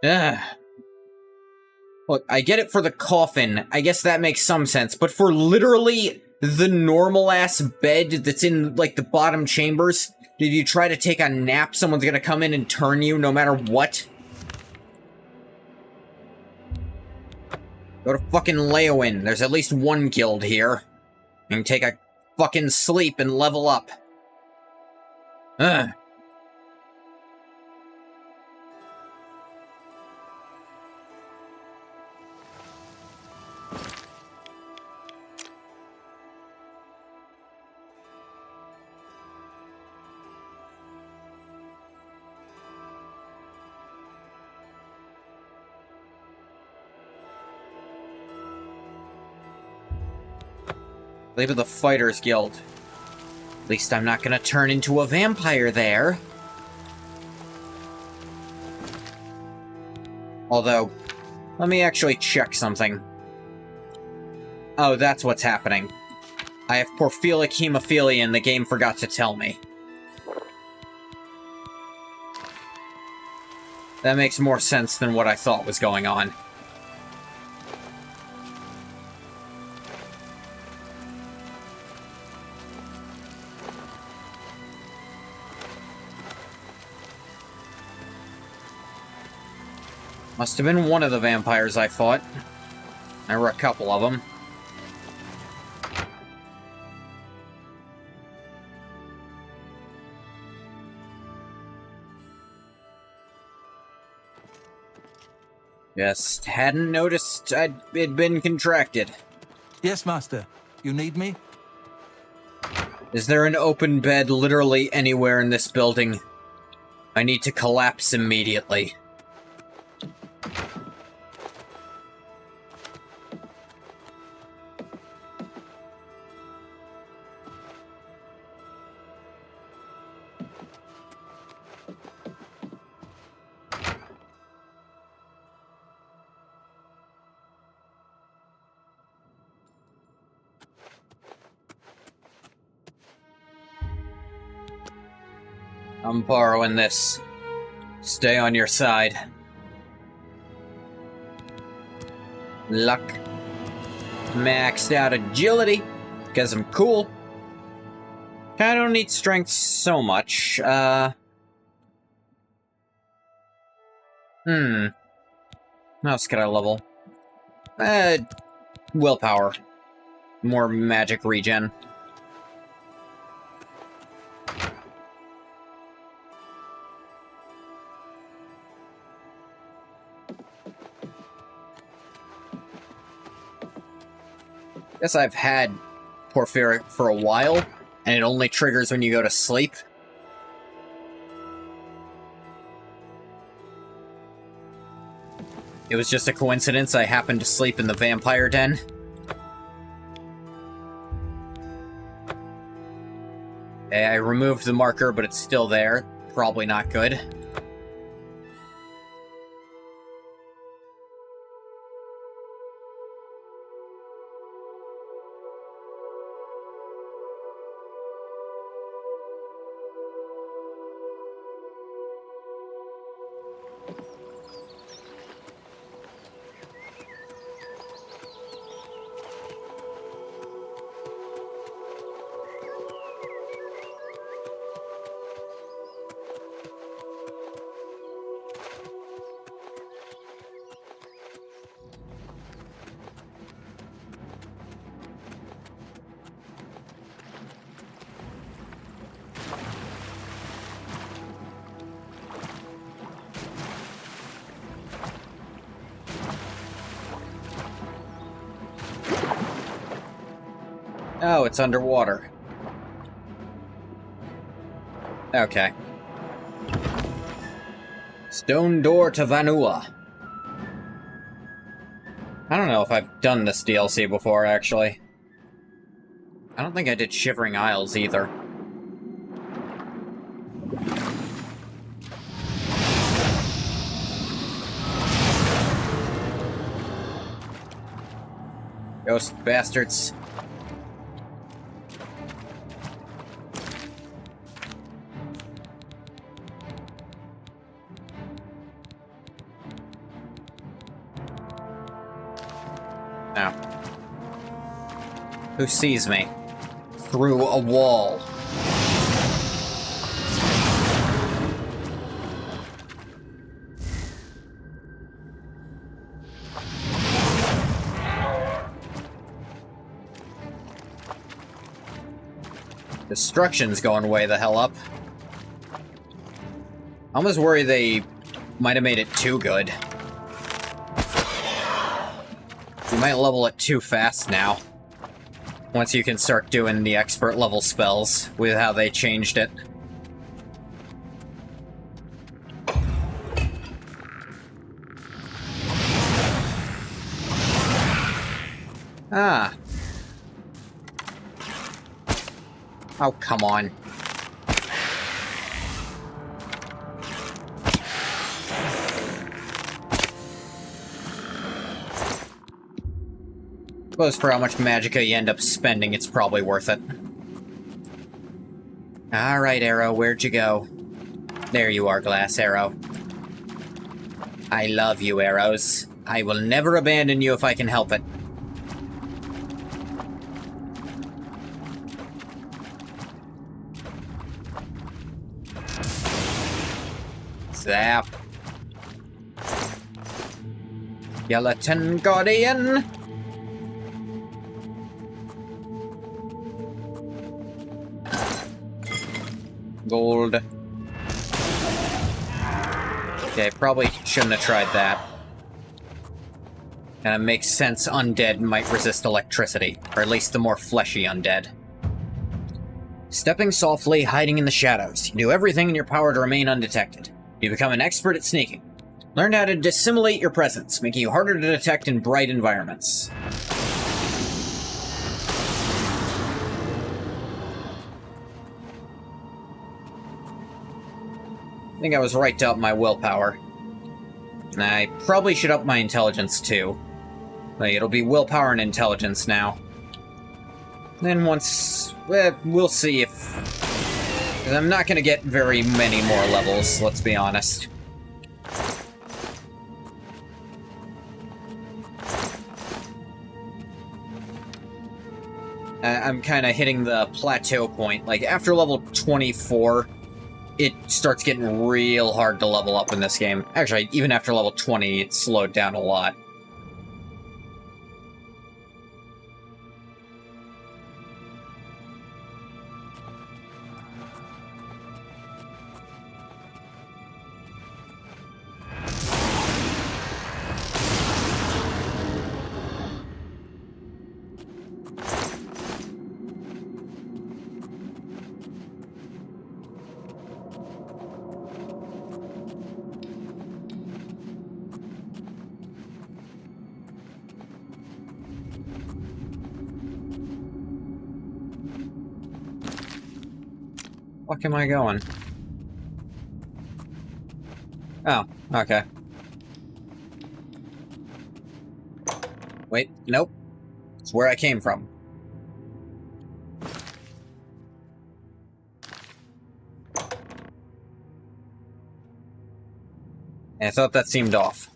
A: Ugh. Look, I get it for the coffin. I guess that makes some sense. But for literally the normal-ass bed that's in, like, the bottom chambers... Did you try to take a nap? Someone's gonna come in and turn you no matter what? Go to fucking Leowin. There's at least one guild here. You can take a fucking sleep and level up. Ugh. Leave of the Fighters Guild. At least I'm not gonna turn into a vampire there. Although, let me actually check something. Oh, that's what's happening. I have porphilic hemophilia and the game forgot to tell me. That makes more sense than what I thought was going on. Must have been one of the vampires I fought. There were a couple of them. Just hadn't noticed it'd been contracted.
I: Yes, Master. You need me?
A: Is there an open bed literally anywhere in this building? I need to collapse immediately. I'm borrowing this. Stay on your side. Luck. Maxed out agility, because I'm cool. I don't need strength so much. What else could I level? Willpower. More magic regen. Guess I've had Porphyric for a while, and it only triggers when you go to sleep. It was just a coincidence I happened to sleep in the vampire den. Okay, I removed the marker, but it's still there. Probably not good. Oh, it's underwater. Okay. Stone door to Vanua. I don't know if I've done this DLC before, actually. I don't think I did Shivering Isles, either. Ghost bastards. Now, who sees me? Through a wall. Destruction's going way the hell up. I almost worry they might have made it too good. You might level it too fast now. Once you can start doing the expert level spells with how they changed it. Ah. Oh, come on. Suppose for how much magicka you end up spending, it's probably worth it. Alright, Arrow, where'd you go? There you are, Glass Arrow. I love you, Arrows. I will never abandon you if I can help it. Zap. Skeleton Guardian! Gold. Okay, probably shouldn't have tried that. And it makes sense undead might resist electricity, or at least the more fleshy undead. Stepping softly, hiding in the shadows. You do everything in your power to remain undetected. You become an expert at sneaking. Learn how to dissimulate your presence, making you harder to detect in bright environments. I think I was right to up my willpower. I probably should up my intelligence too. Like, it'll be willpower and intelligence now. Then once... we'll see if... 'cause I'm not gonna get very many more levels, let's be honest. I'm kind of hitting the plateau point. Like, after level 24, it starts getting real hard to level up in this game. Actually, even after level 20, it slowed down a lot. Fuck am I going? Oh, okay. Wait, nope. It's where I came from. I thought that seemed off.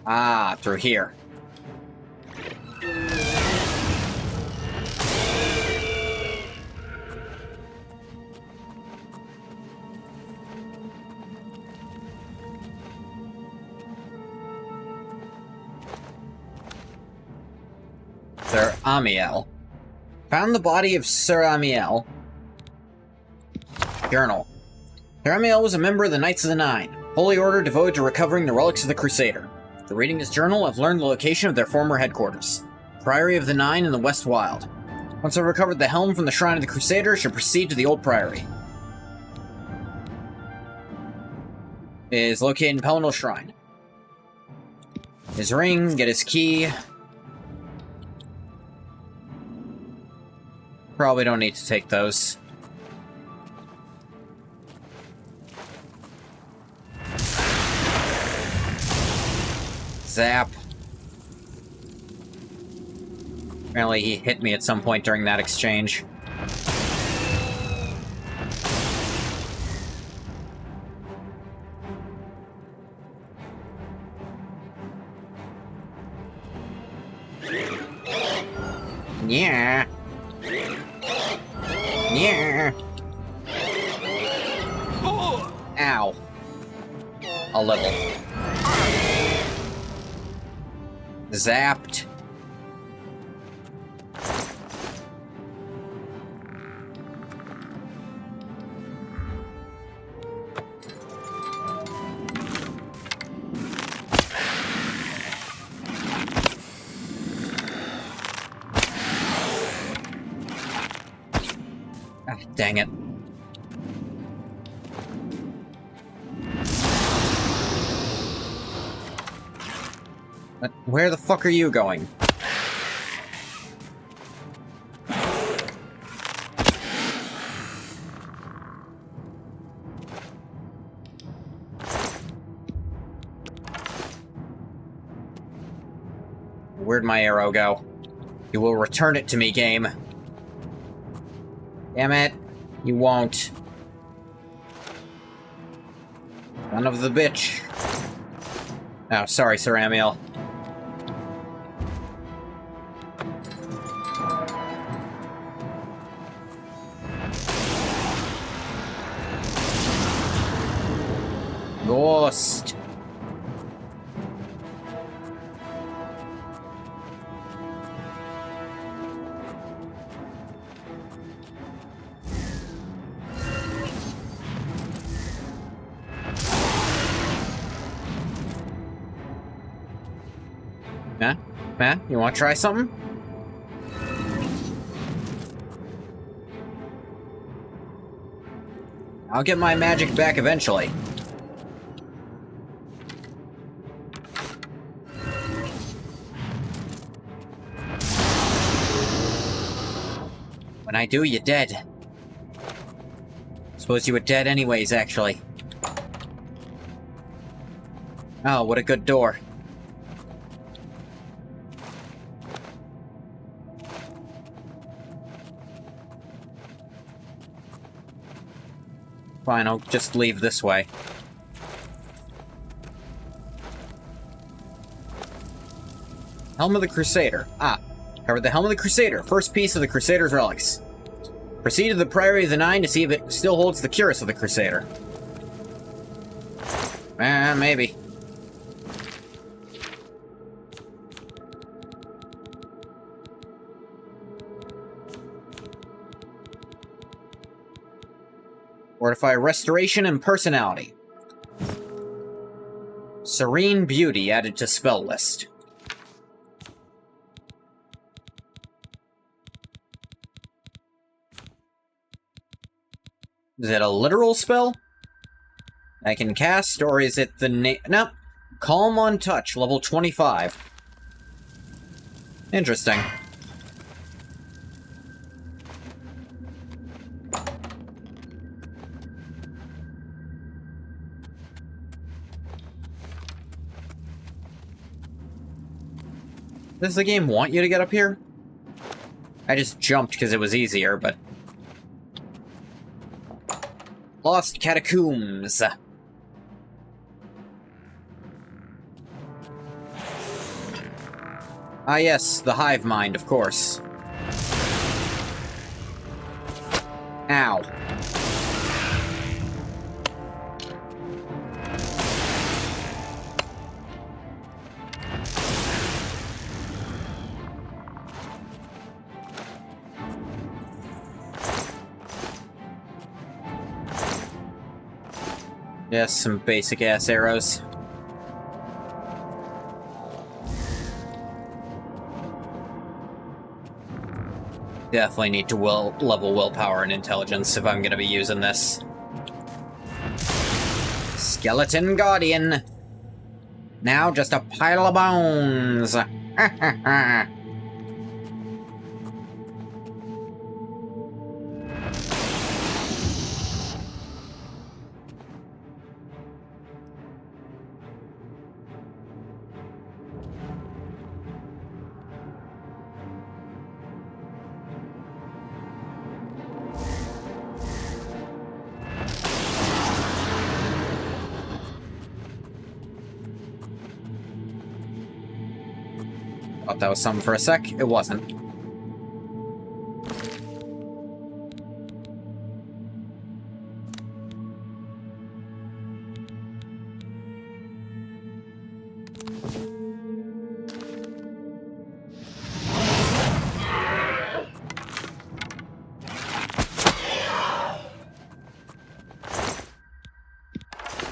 A: Ah, through here. Sir Amiel. Found the body of Sir Amiel. Journal. Sir Amiel was a member of the Knights of the Nine, holy order devoted to recovering the relics of the Crusader. After reading his journal, I've learned the location of their former headquarters, Priory of the Nine in the West Wild. Once I've recovered the helm from the Shrine of the Crusader, I should proceed to the Old Priory. It is located in Pelennor Shrine. His ring, get his key. Probably don't need to take those. Zap. Apparently he hit me at some point during that exchange. Yeah. Yeah. Ow. A level. Zapped. Ah, dang it. Where the fuck are you going? Where'd my arrow go? You will return it to me, game. Damn it. You won't. Son of the bitch. Oh, sorry, Sir Amiel. Ghost. Huh? You want to try something? I'll get my magic back eventually. When I do, you're dead. Suppose you were dead anyways, actually. Oh, what a good door. Fine, I'll just leave this way. Helm of the Crusader. Ah, covered the Helm of the Crusader, first piece of the Crusader's relics. Proceed to the Priory of the Nine to see if it still holds the cuirass of the Crusader. Maybe. Fortify Restoration and Personality. Serene Beauty added to spell list. Is it a literal spell I can cast, or is it the no. Calm on Touch, level 25. Interesting. Does the game want you to get up here? I just jumped because it was easier, but... Lost Catacombs. Ah yes, the hive mind, of course. Ow. Yes, some basic-ass arrows. Definitely need to level willpower and intelligence if I'm gonna be using this. Skeleton Guardian! Now just a pile of bones! Thought that was something for a sec. It wasn't.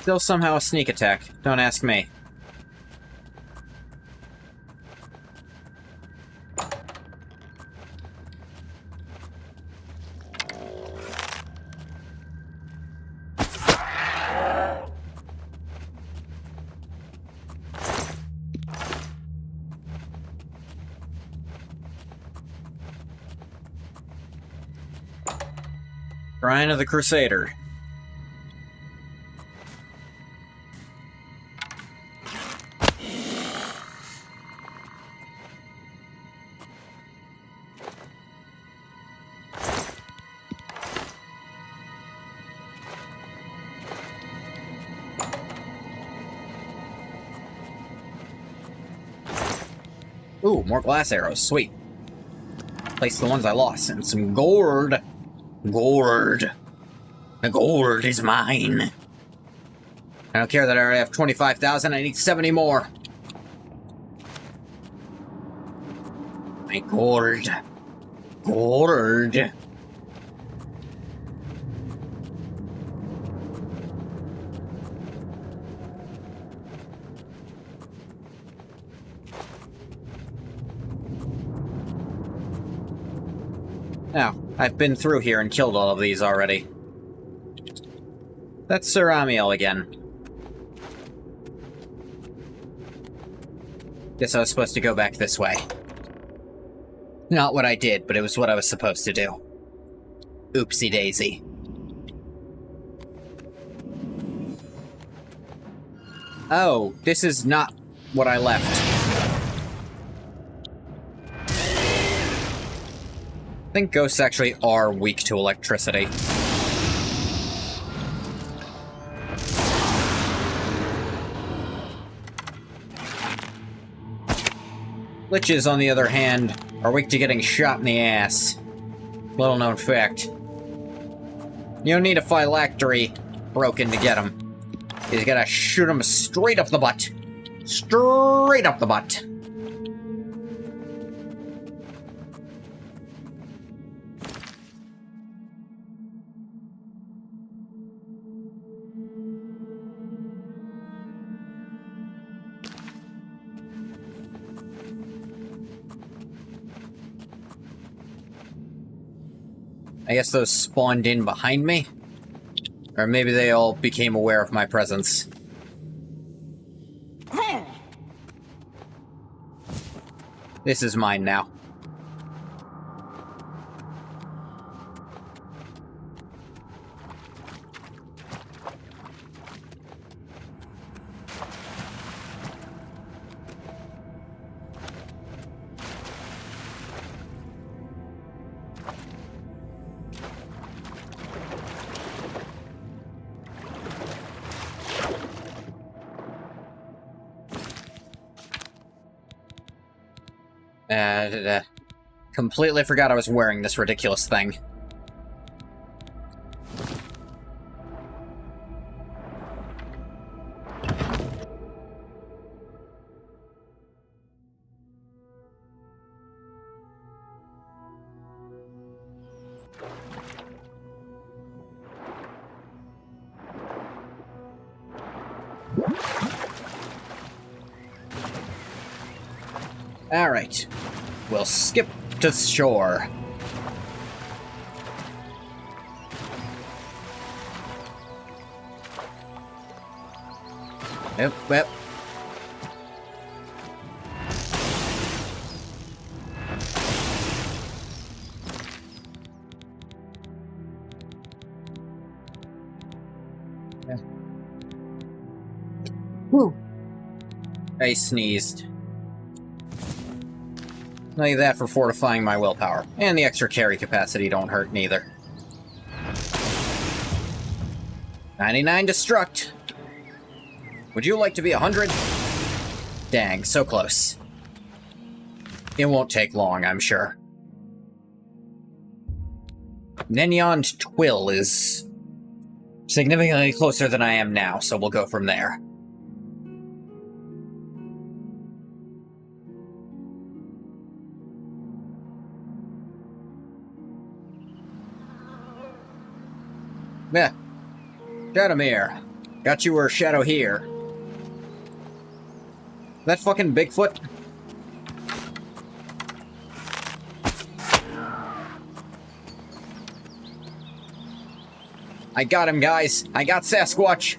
A: Still somehow a sneak attack. Don't ask me. Shrine of the Crusader. Ooh, more glass arrows. Sweet. Place the ones I lost. And some gourd. Gourd. The gourd is mine. I don't care that I already have 25,000. I need 70 more. My gourd. Gourd. Now, I've been through here and killed all of these already. That's Sir Amiel again. Guess I was supposed to go back this way. Not what I did, but it was what I was supposed to do. Oopsie daisy. Oh, this is not what I left. I think ghosts actually are weak to electricity. Liches, on the other hand, are weak to getting shot in the ass. Little known fact. You don't need a phylactery broken to get them. You just gotta shoot them straight up the butt. Straight up the butt. I guess those spawned in behind me? Or maybe they all became aware of my presence. This is mine now. Completely forgot I was wearing this ridiculous thing. Alright. We'll skip to shore. Yep, yep. Yeah. Whew. I sneezed. Like that for fortifying my willpower. And the extra carry capacity don't hurt neither. 99 destruct. Would you like to be 100? Dang, so close. It won't take long, I'm sure. Nenyond Twill is significantly closer than I am now, so we'll go from there. Yeah. Shadowmere. Got you a shadow here. That fucking Bigfoot? I got him, guys. I got Sasquatch.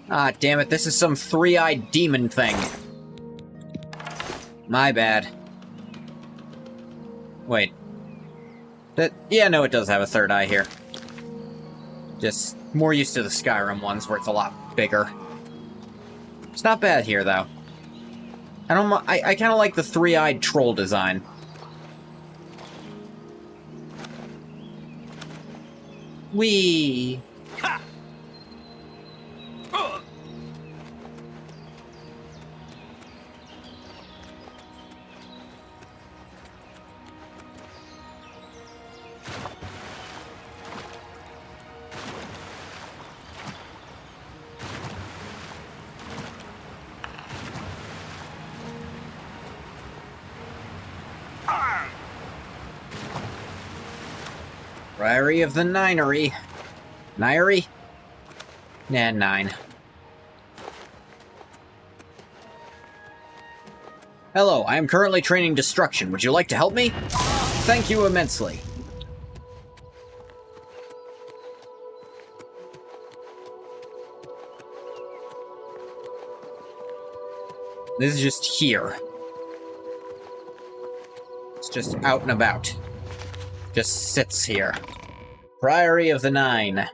A: Ah, damn it. This is some three-eyed demon thing. My bad. Wait. Yeah, no, it does have a third eye here. Just more used to the Skyrim ones where it's a lot bigger. It's not bad here, though. I kind of like the three-eyed troll design. Whee! Priory of the Ninery. Ninery? Nah, 9. Hello, I am currently training destruction. Would you like to help me? Thank you immensely. This is just here. It's just out and about. Just sits here. Priory of the 9.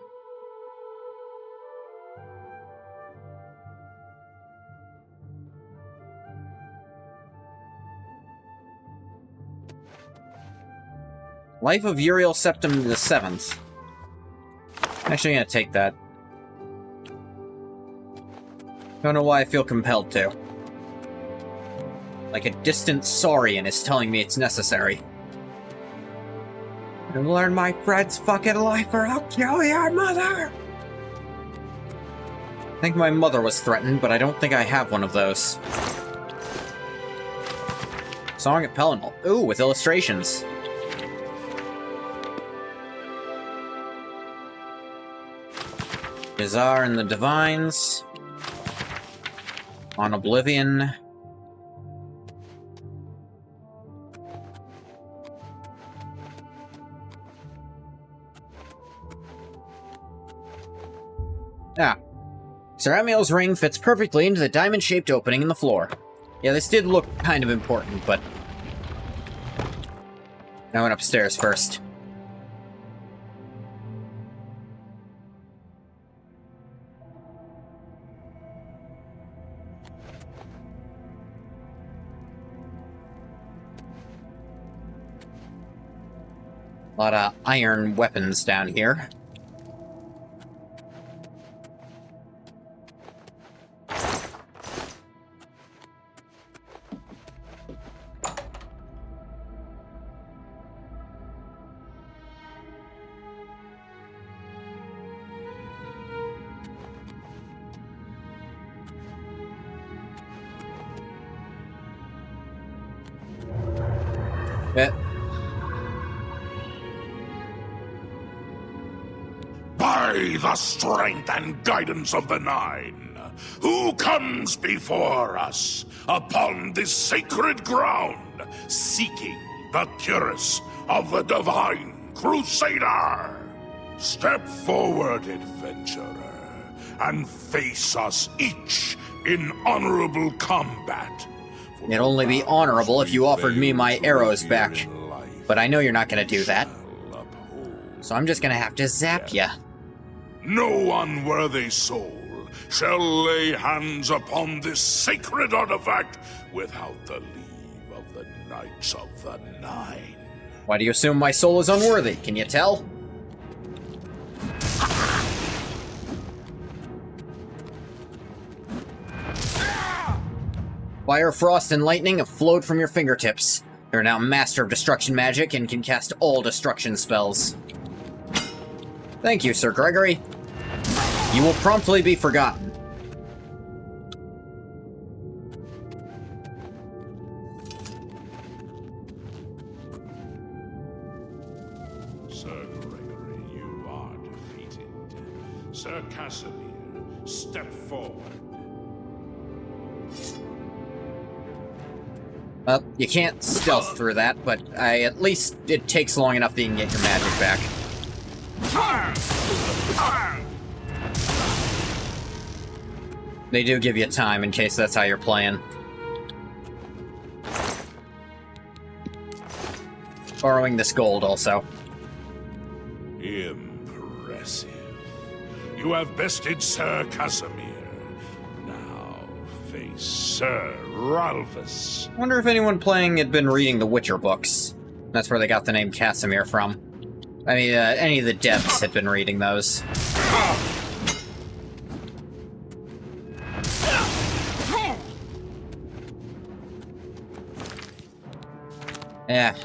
A: Life of Uriel Septim the 7th. Actually, I'm gonna take that. Don't know why I feel compelled to. Like a distant saurian is telling me it's necessary. You learn my Fred's fucking life or I'll kill your mother! I think my mother was threatened, but I don't think I have one of those. Song at Pelennor. Ooh, with illustrations. Bizarre and the Divines. On Oblivion. Ah. Sir Amiel's ring fits perfectly into the diamond-shaped opening in the floor. Yeah, this did look kind of important, but... I went upstairs first. A lot of iron weapons down here.
B: By the strength and guidance of the Nine, who comes before us upon this sacred ground, seeking the cuirass of the Divine Crusader? Step forward, adventurer, and face us each in honorable combat.
A: It'd only be honorable if you offered me my arrows back. But I know you're not gonna do that. So I'm just gonna have to zap ya.
B: No unworthy soul shall lay hands upon this sacred artifact without the leave of the Knights of the Nine.
A: Why do you assume my soul is unworthy? Can you tell? Fire, frost, and lightning have flowed from your fingertips. You're now master of destruction magic and can cast all destruction spells. Thank you, Sir Gregory. You will promptly be forgotten.
B: Sir Gregory, you are defeated. Sir Casimir, step forward.
A: Well, you can't stealth through that, but at least it takes long enough that you can get your magic back. They do give you time in case that's how you're playing. Borrowing this gold also.
B: Impressive. You have bested Sir Casimir. Now face Sir Ralphus.
A: I wonder if anyone playing had been reading the Witcher books. That's where they got the name Casimir from. I mean, any of the devs had been reading those. Yeah.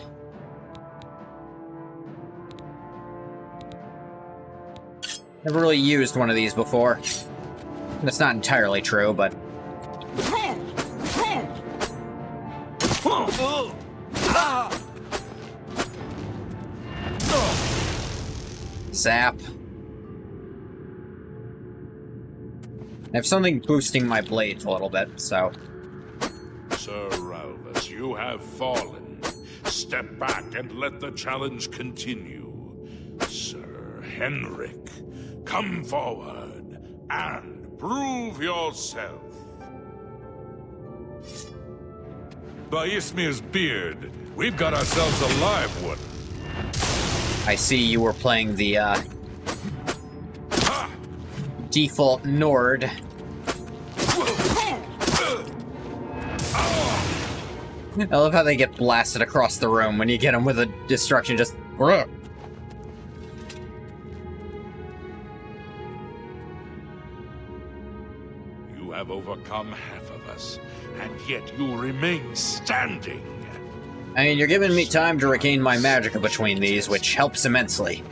A: Never really used one of these before. That's not entirely true, but... Zap. I have something boosting my blades a little bit, so...
B: Sir Ralvus, you have fallen. Step back and let the challenge continue. Sir Henrik, come forward and prove yourself.
J: By Ismir's beard, we've got ourselves a live one.
A: I see you were playing the, default Nord. I love how they get blasted across the room when you get them with a destruction, just...
B: You have overcome half of us, and yet you remain standing.
A: I mean, you're giving me time to regain my magicka between these, which helps immensely.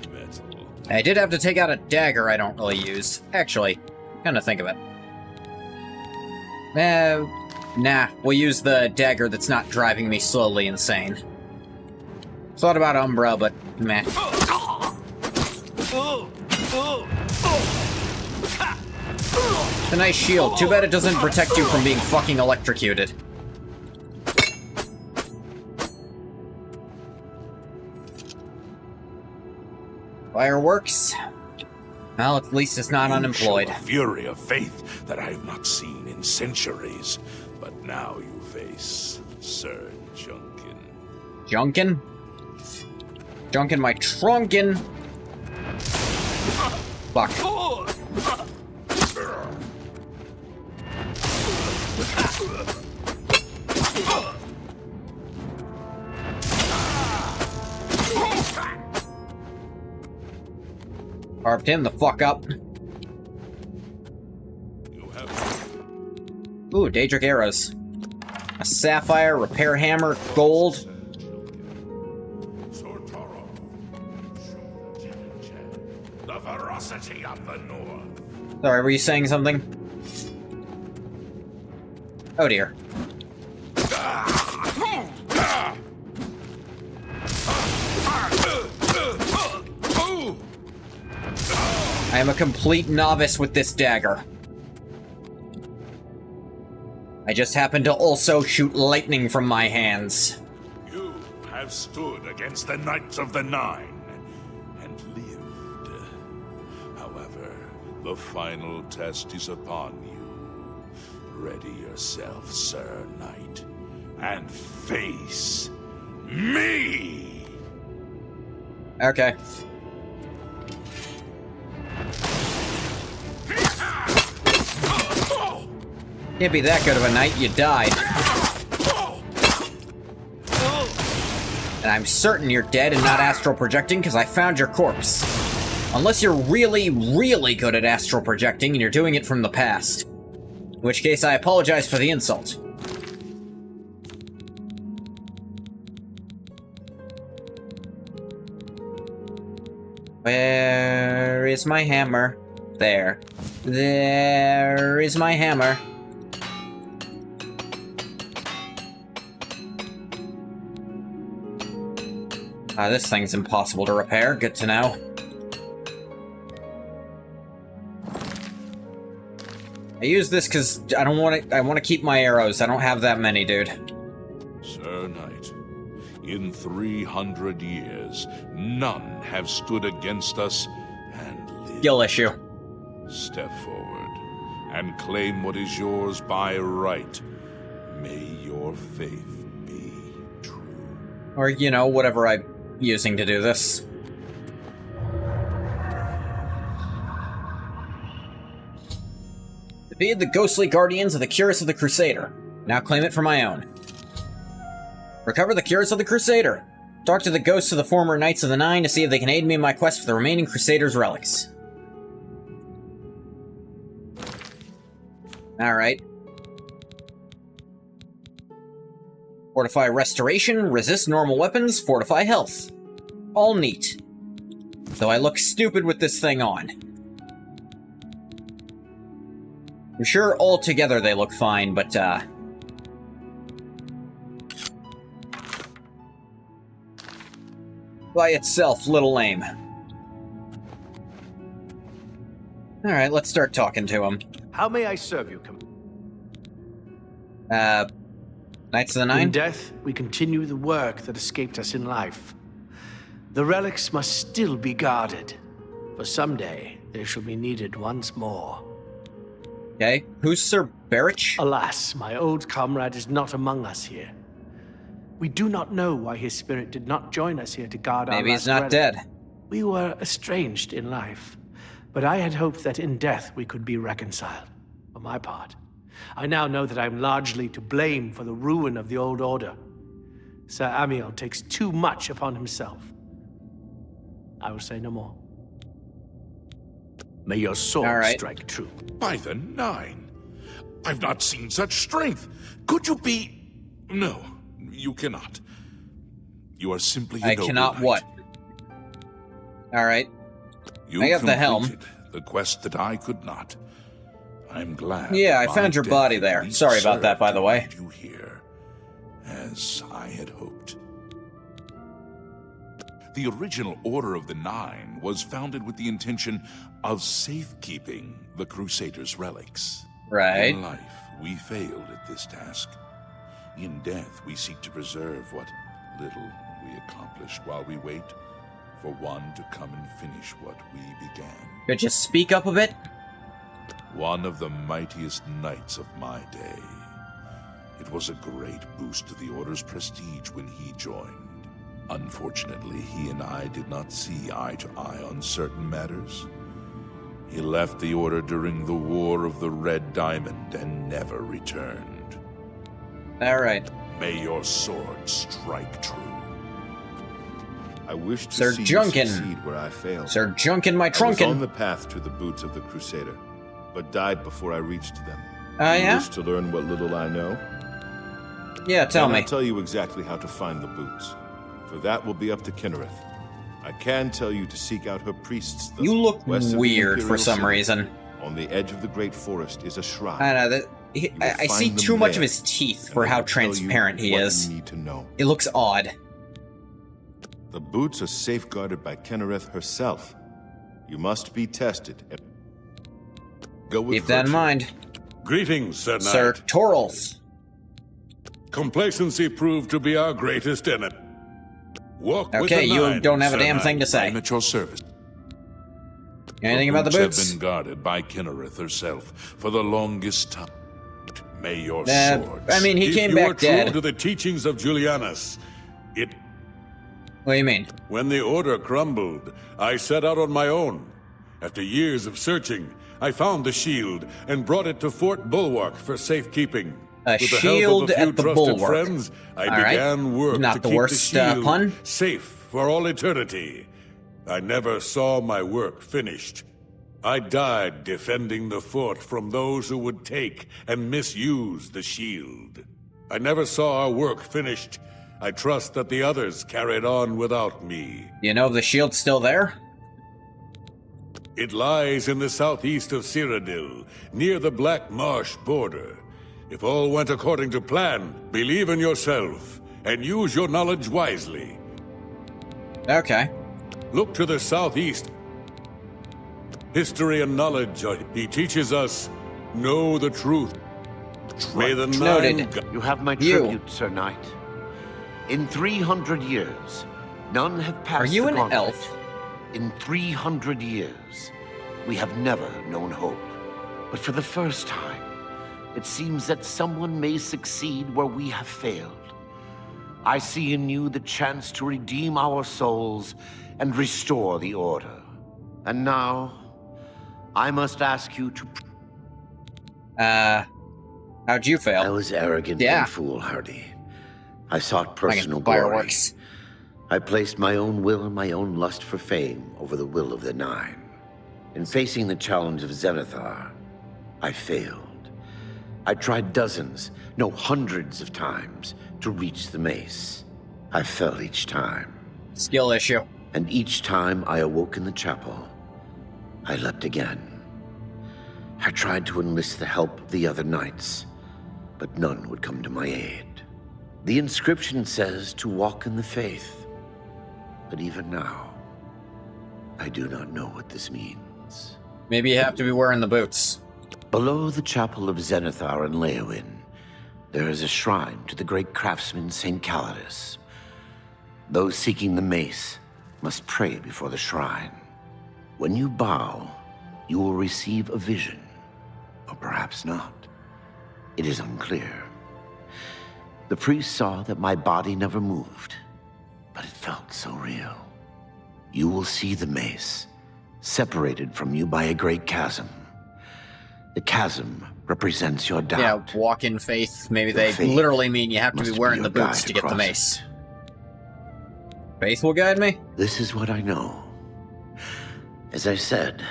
A: I did have to take out a dagger I don't really use. Actually, kinda think of it. Nah, we'll use the dagger that's not driving me slowly insane. Thought about Umbra, but meh. It's a nice shield. Too bad it doesn't protect you from being fucking electrocuted. Fireworks? Well, at least it's not unemployed.
B: You show a fury of faith that I have not seen in centuries. But now you face Sir Junkin.
A: Junkin? Junkin my trunkin! Fuck. Carved him the fuck up. Ooh, Daedric arrows. A sapphire, repair hammer, gold.
B: The ferocity of the North.
A: Sorry, were you saying something? Oh dear. I am a complete novice with this dagger. I just happen to also shoot lightning from my hands.
B: You have stood against the Knights of the Nine and lived. However, the final test is upon you. Ready yourself, Sir Knight, and face me!
A: Okay. Can't be that good of a knight, you died. And I'm certain you're dead and not astral projecting because I found your corpse. Unless you're really, really good at astral projecting and you're doing it from the past. In which case, I apologize for the insult. Where is my hammer? There. There is my hammer. This thing's impossible to repair. Good to know. I use this because I don't want it. I want to keep my arrows. I don't have that many, dude.
B: Sir Knight, in 300 years, none have stood against us and lived.
A: Skill issue.
B: Step forward and claim what is yours by right. May your faith be true.
A: Or, you know, whatever I'm using to do this. Defeated the ghostly guardians of the Curus of the Crusader. Now claim it for my own. Recover the Curus of the Crusader. Talk to the ghosts of the former Knights of the Nine to see if they can aid me in my quest for the remaining Crusaders' relics. Alright. Fortify restoration, resist normal weapons, fortify health. All neat. Though I look stupid with this thing on. I'm sure all together they look fine, but, by itself, little lame. Alright, let's start talking to him.
K: How may I serve you,
A: Knights of the
K: In
A: Nine?
K: death, we continue the work that escaped us in life. The relics must still be guarded, for someday they shall be needed once more.
A: Okay, who's Sir Barrich?
K: Alas, my old comrade is not among us here. We do not know why his spirit did not join us here to guard our
A: Maybe he's
K: last
A: not
K: relic.
A: dead.
K: We were estranged in life, but I had hoped that in death we could be reconciled. For my part, I now know that I'm largely to blame for the ruin of the old order. Sir Amiel takes too much upon himself. I will say no more. May your sword strike true.
B: By the Nine, I've not seen such strength. Could you be... No, you cannot. You are simply a
A: I
B: noble
A: cannot
B: knight.
A: what? Alright.
B: You
A: I got the helm.
B: completed the quest that I could not. I'm glad.
A: Yeah,
B: that
A: I found
B: my
A: your
B: death
A: body
B: at
A: there.
B: least
A: Sorry about that,
B: served
A: by
B: to
A: the way.
B: lead you here, as I had hoped. The original Order of the Nine was founded with the intention of safekeeping the Crusaders' relics.
A: Right.
B: In life, we failed at this task. In death, we seek to preserve what little we accomplished while we wait for one to come and finish what we began.
A: Could you speak up a bit?
B: One of the mightiest knights of my day. It was a great boost to the Order's prestige when he joined. Unfortunately, he and I did not see eye to eye on certain matters. He left the Order during the War of the Red Diamond and never returned.
A: Alright.
B: May your sword strike true.
L: I wish to
A: Sir
L: see
A: Junkin.
L: you succeed where I failed.
A: Sir Junkin, my
L: I was
A: trunkin.
L: on the path to the boots of the Crusader, but died before I reached them.
A: Oh,
L: You
A: yeah?
L: wish to learn what little I know?
A: Yeah, tell
L: Then
A: me.
L: I'll tell you exactly how to find the boots, for that will be up to Kinnereth. I can tell you to seek out her priests. Though.
A: You look
L: West of the
A: weird for
L: Imperial
A: some
L: City,
A: reason.
L: On the edge of the Great Forest is a shrine.
A: I know that. I see
L: find them
A: too much
L: there,
A: of his teeth
L: and
A: for
L: I
A: how
L: will tell you
A: transparent he
L: what
A: is.
L: you need to know.
A: It looks odd.
L: The boots are safeguarded by Kinnereth herself. You must be tested. Go with
A: Keep that in
L: virtue.
A: mind.
J: Greetings, Sir Knight.
A: Sir Torals.
J: Complacency proved to be our greatest enemy. Walk with
A: Okay,
J: the
A: you
J: Nine,
A: don't have a
J: Sir
A: damn
J: Knight.
A: thing to say.
B: I'm at your service.
A: Anything about the
B: boots
A: boots?
B: have been guarded by Kinnereth herself for the longest time. May your
A: I
B: swords...
A: mean, he
J: If
A: came
J: you are
A: back
J: true
A: dead.
J: to the teachings of Julianus,
A: What do you mean?
J: when the Order crumbled, I set out on my own. After years of searching, I found the shield and brought it to Fort Bulwark for safekeeping.
A: A
J: With the
A: shield
J: help of a few
A: at the
J: trusted
A: Bulwark.
J: friends, I
A: All right.
J: began work
A: Not
J: to
A: the
J: keep
A: worst,
J: the shield
A: pun.
J: safe for all eternity. I never saw my work finished. I died defending the fort from those who would take and misuse the shield. I never saw our work finished. I trust that the others carried on without me.
A: You know if the shield's still there?
J: It lies in the southeast of Cyrodiil, near the Black Marsh border. If all went according to plan, believe in yourself and use your knowledge wisely.
A: Okay.
J: Look to the southeast. History and knowledge, he teaches us, know the truth. May the
A: Noted.
J: Nine...
F: You have my
A: You.
F: tribute, Sir Knight. In 300 years, none have passed
A: Are you
F: the
A: an
F: gauntlet.
A: elf?
F: In 300 years, we have never known hope. But for the first time, it seems that someone may succeed where we have failed. I see in you the chance to redeem our souls and restore the Order. And now, I must ask you to...
A: How'd you fail?
H: I was arrogant
A: Yeah.
H: and foolhardy. I sought
A: Like
H: personal glory.
A: fireworks.
H: I placed my own will and my own lust for fame over the will of the Nine. In facing the challenge of Zenithar, I failed. I tried dozens, no hundreds of times to reach the mace. I fell each time.
A: Skill issue.
H: And each time I awoke in the chapel, I leapt again. I tried to enlist the help of the other knights, but none would come to my aid. The inscription says to walk in the faith, but even now, I do not know what this means.
A: Maybe you have to be wearing the boots.
H: Below the chapel of Zenithar and Leowyn, there is a shrine to the great craftsman St. Calidus. Those seeking the mace must pray before the shrine. When you bow, you will receive a vision, or perhaps not. It is unclear. The priest saw that my body never moved, but it felt so real. You will see the mace, separated from you by a great chasm. The chasm represents your doubt.
A: Yeah, walk in faith. Maybe
H: Your
A: they
H: faith
A: literally mean you have to be
H: must
A: wearing
H: be
A: the
H: your
A: boots
H: guide
A: to get the
H: across
A: mace.
H: it.
A: Faith will guide me?
H: This is what I know. As I said,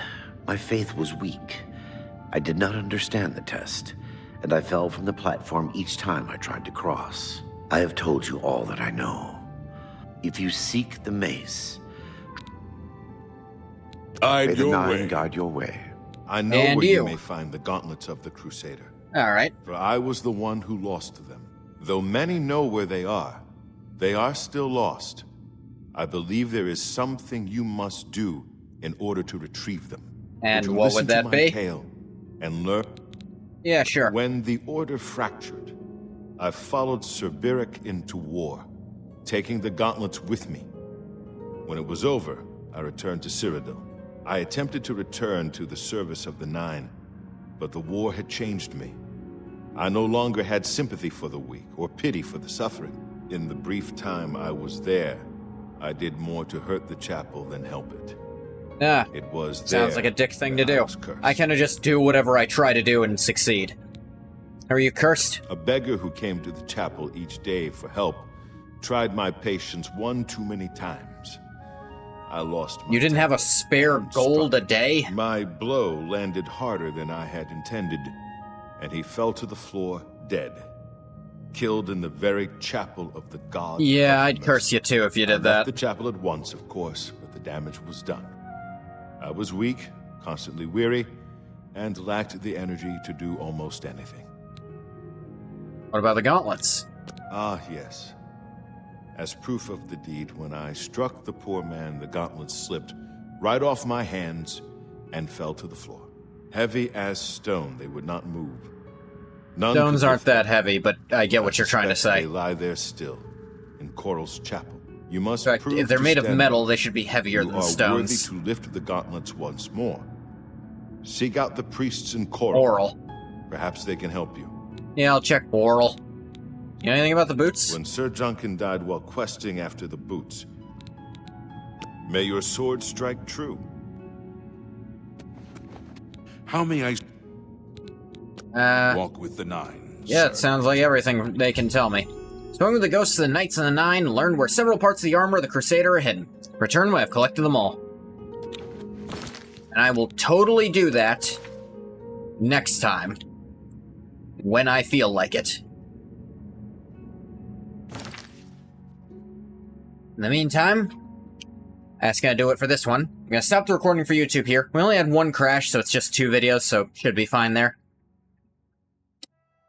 H: my faith was weak. I did not understand the test, and I fell from the platform each time I tried to cross. I have told you all that I know. If you seek the mace, may the Nine guide your way.
L: I know
A: And
L: where
A: you.
L: you may find the gauntlets of the Crusader.
A: Alright.
L: For I was the one who lost them. Though many know where they are still lost. I believe there is something you must do in order to retrieve them.
A: And
L: you
A: what
L: listen
A: would that
L: to my
A: be?
L: Tale and learn.
A: Yeah, sure.
L: When the Order fractured, I followed Sir Beric into war, taking the gauntlets with me. When it was over, I returned to Cyrodiil. I attempted to return to the service of the Nine, but the war had changed me. I no longer had sympathy for the weak or pity for the suffering. In the brief time I was there, I did more to hurt the chapel than help it.
A: Yeah.
L: It was
A: Sounds
L: there
A: like a dick thing to
L: that I
A: do.
L: was cursed.
A: I kind of just do whatever I try to do and succeed. Are you cursed?
L: A beggar who came to the chapel each day for help tried my patience one too many times. I lost my
A: You didn't have a spare gold a day?
L: My blow landed harder than I had intended, and he fell to the floor dead. Killed in the very chapel of the god.
A: Yeah, I'd curse you too if you did
L: I left
A: that.
L: the chapel at once, of course, but the damage was done. I was weak, constantly weary, and lacked the energy to do almost anything.
A: What about the gauntlets?
L: Ah, yes. As proof of the deed, when I struck the poor man, the gauntlets slipped right off my hands and fell to the floor. Heavy as stone, they would not move. None
A: Stones
L: could
A: aren't
L: lift them.
A: that heavy, but I get what you're trying to
L: suspect
A: say.
L: They lie there still, in Coral's chapel. You must
A: In fact,
L: prove
A: if they're
L: to
A: made of
L: stand
A: metal,
L: up.
A: they should be heavier
L: You
A: than
L: are
A: stones.
L: worthy to lift the gauntlets once more. Seek out the priests in Coral.
A: Oral.
L: Perhaps they can help you.
A: Yeah, I'll check Oral. You know anything about the boots?
L: When Sir Juncan died while questing after the boots, may your sword strike true.
B: How may I walk with the Nine?
A: Yeah, it sounds like everything they can tell me. Spoken with the ghosts of the Knights of the Nine, learned where several parts of the armor of the Crusader are hidden. Return when I've collected them all. And I will totally do that next time. When I feel like it. In the meantime, that's gonna do it for this one. I'm gonna stop the recording for YouTube here. We only had one crash, so it's just 2 videos, so should be fine there.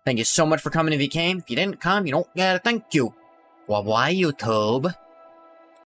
A: Thank you so much for coming if you came. If you didn't come, you don't gotta thank you. Well, why, YouTube?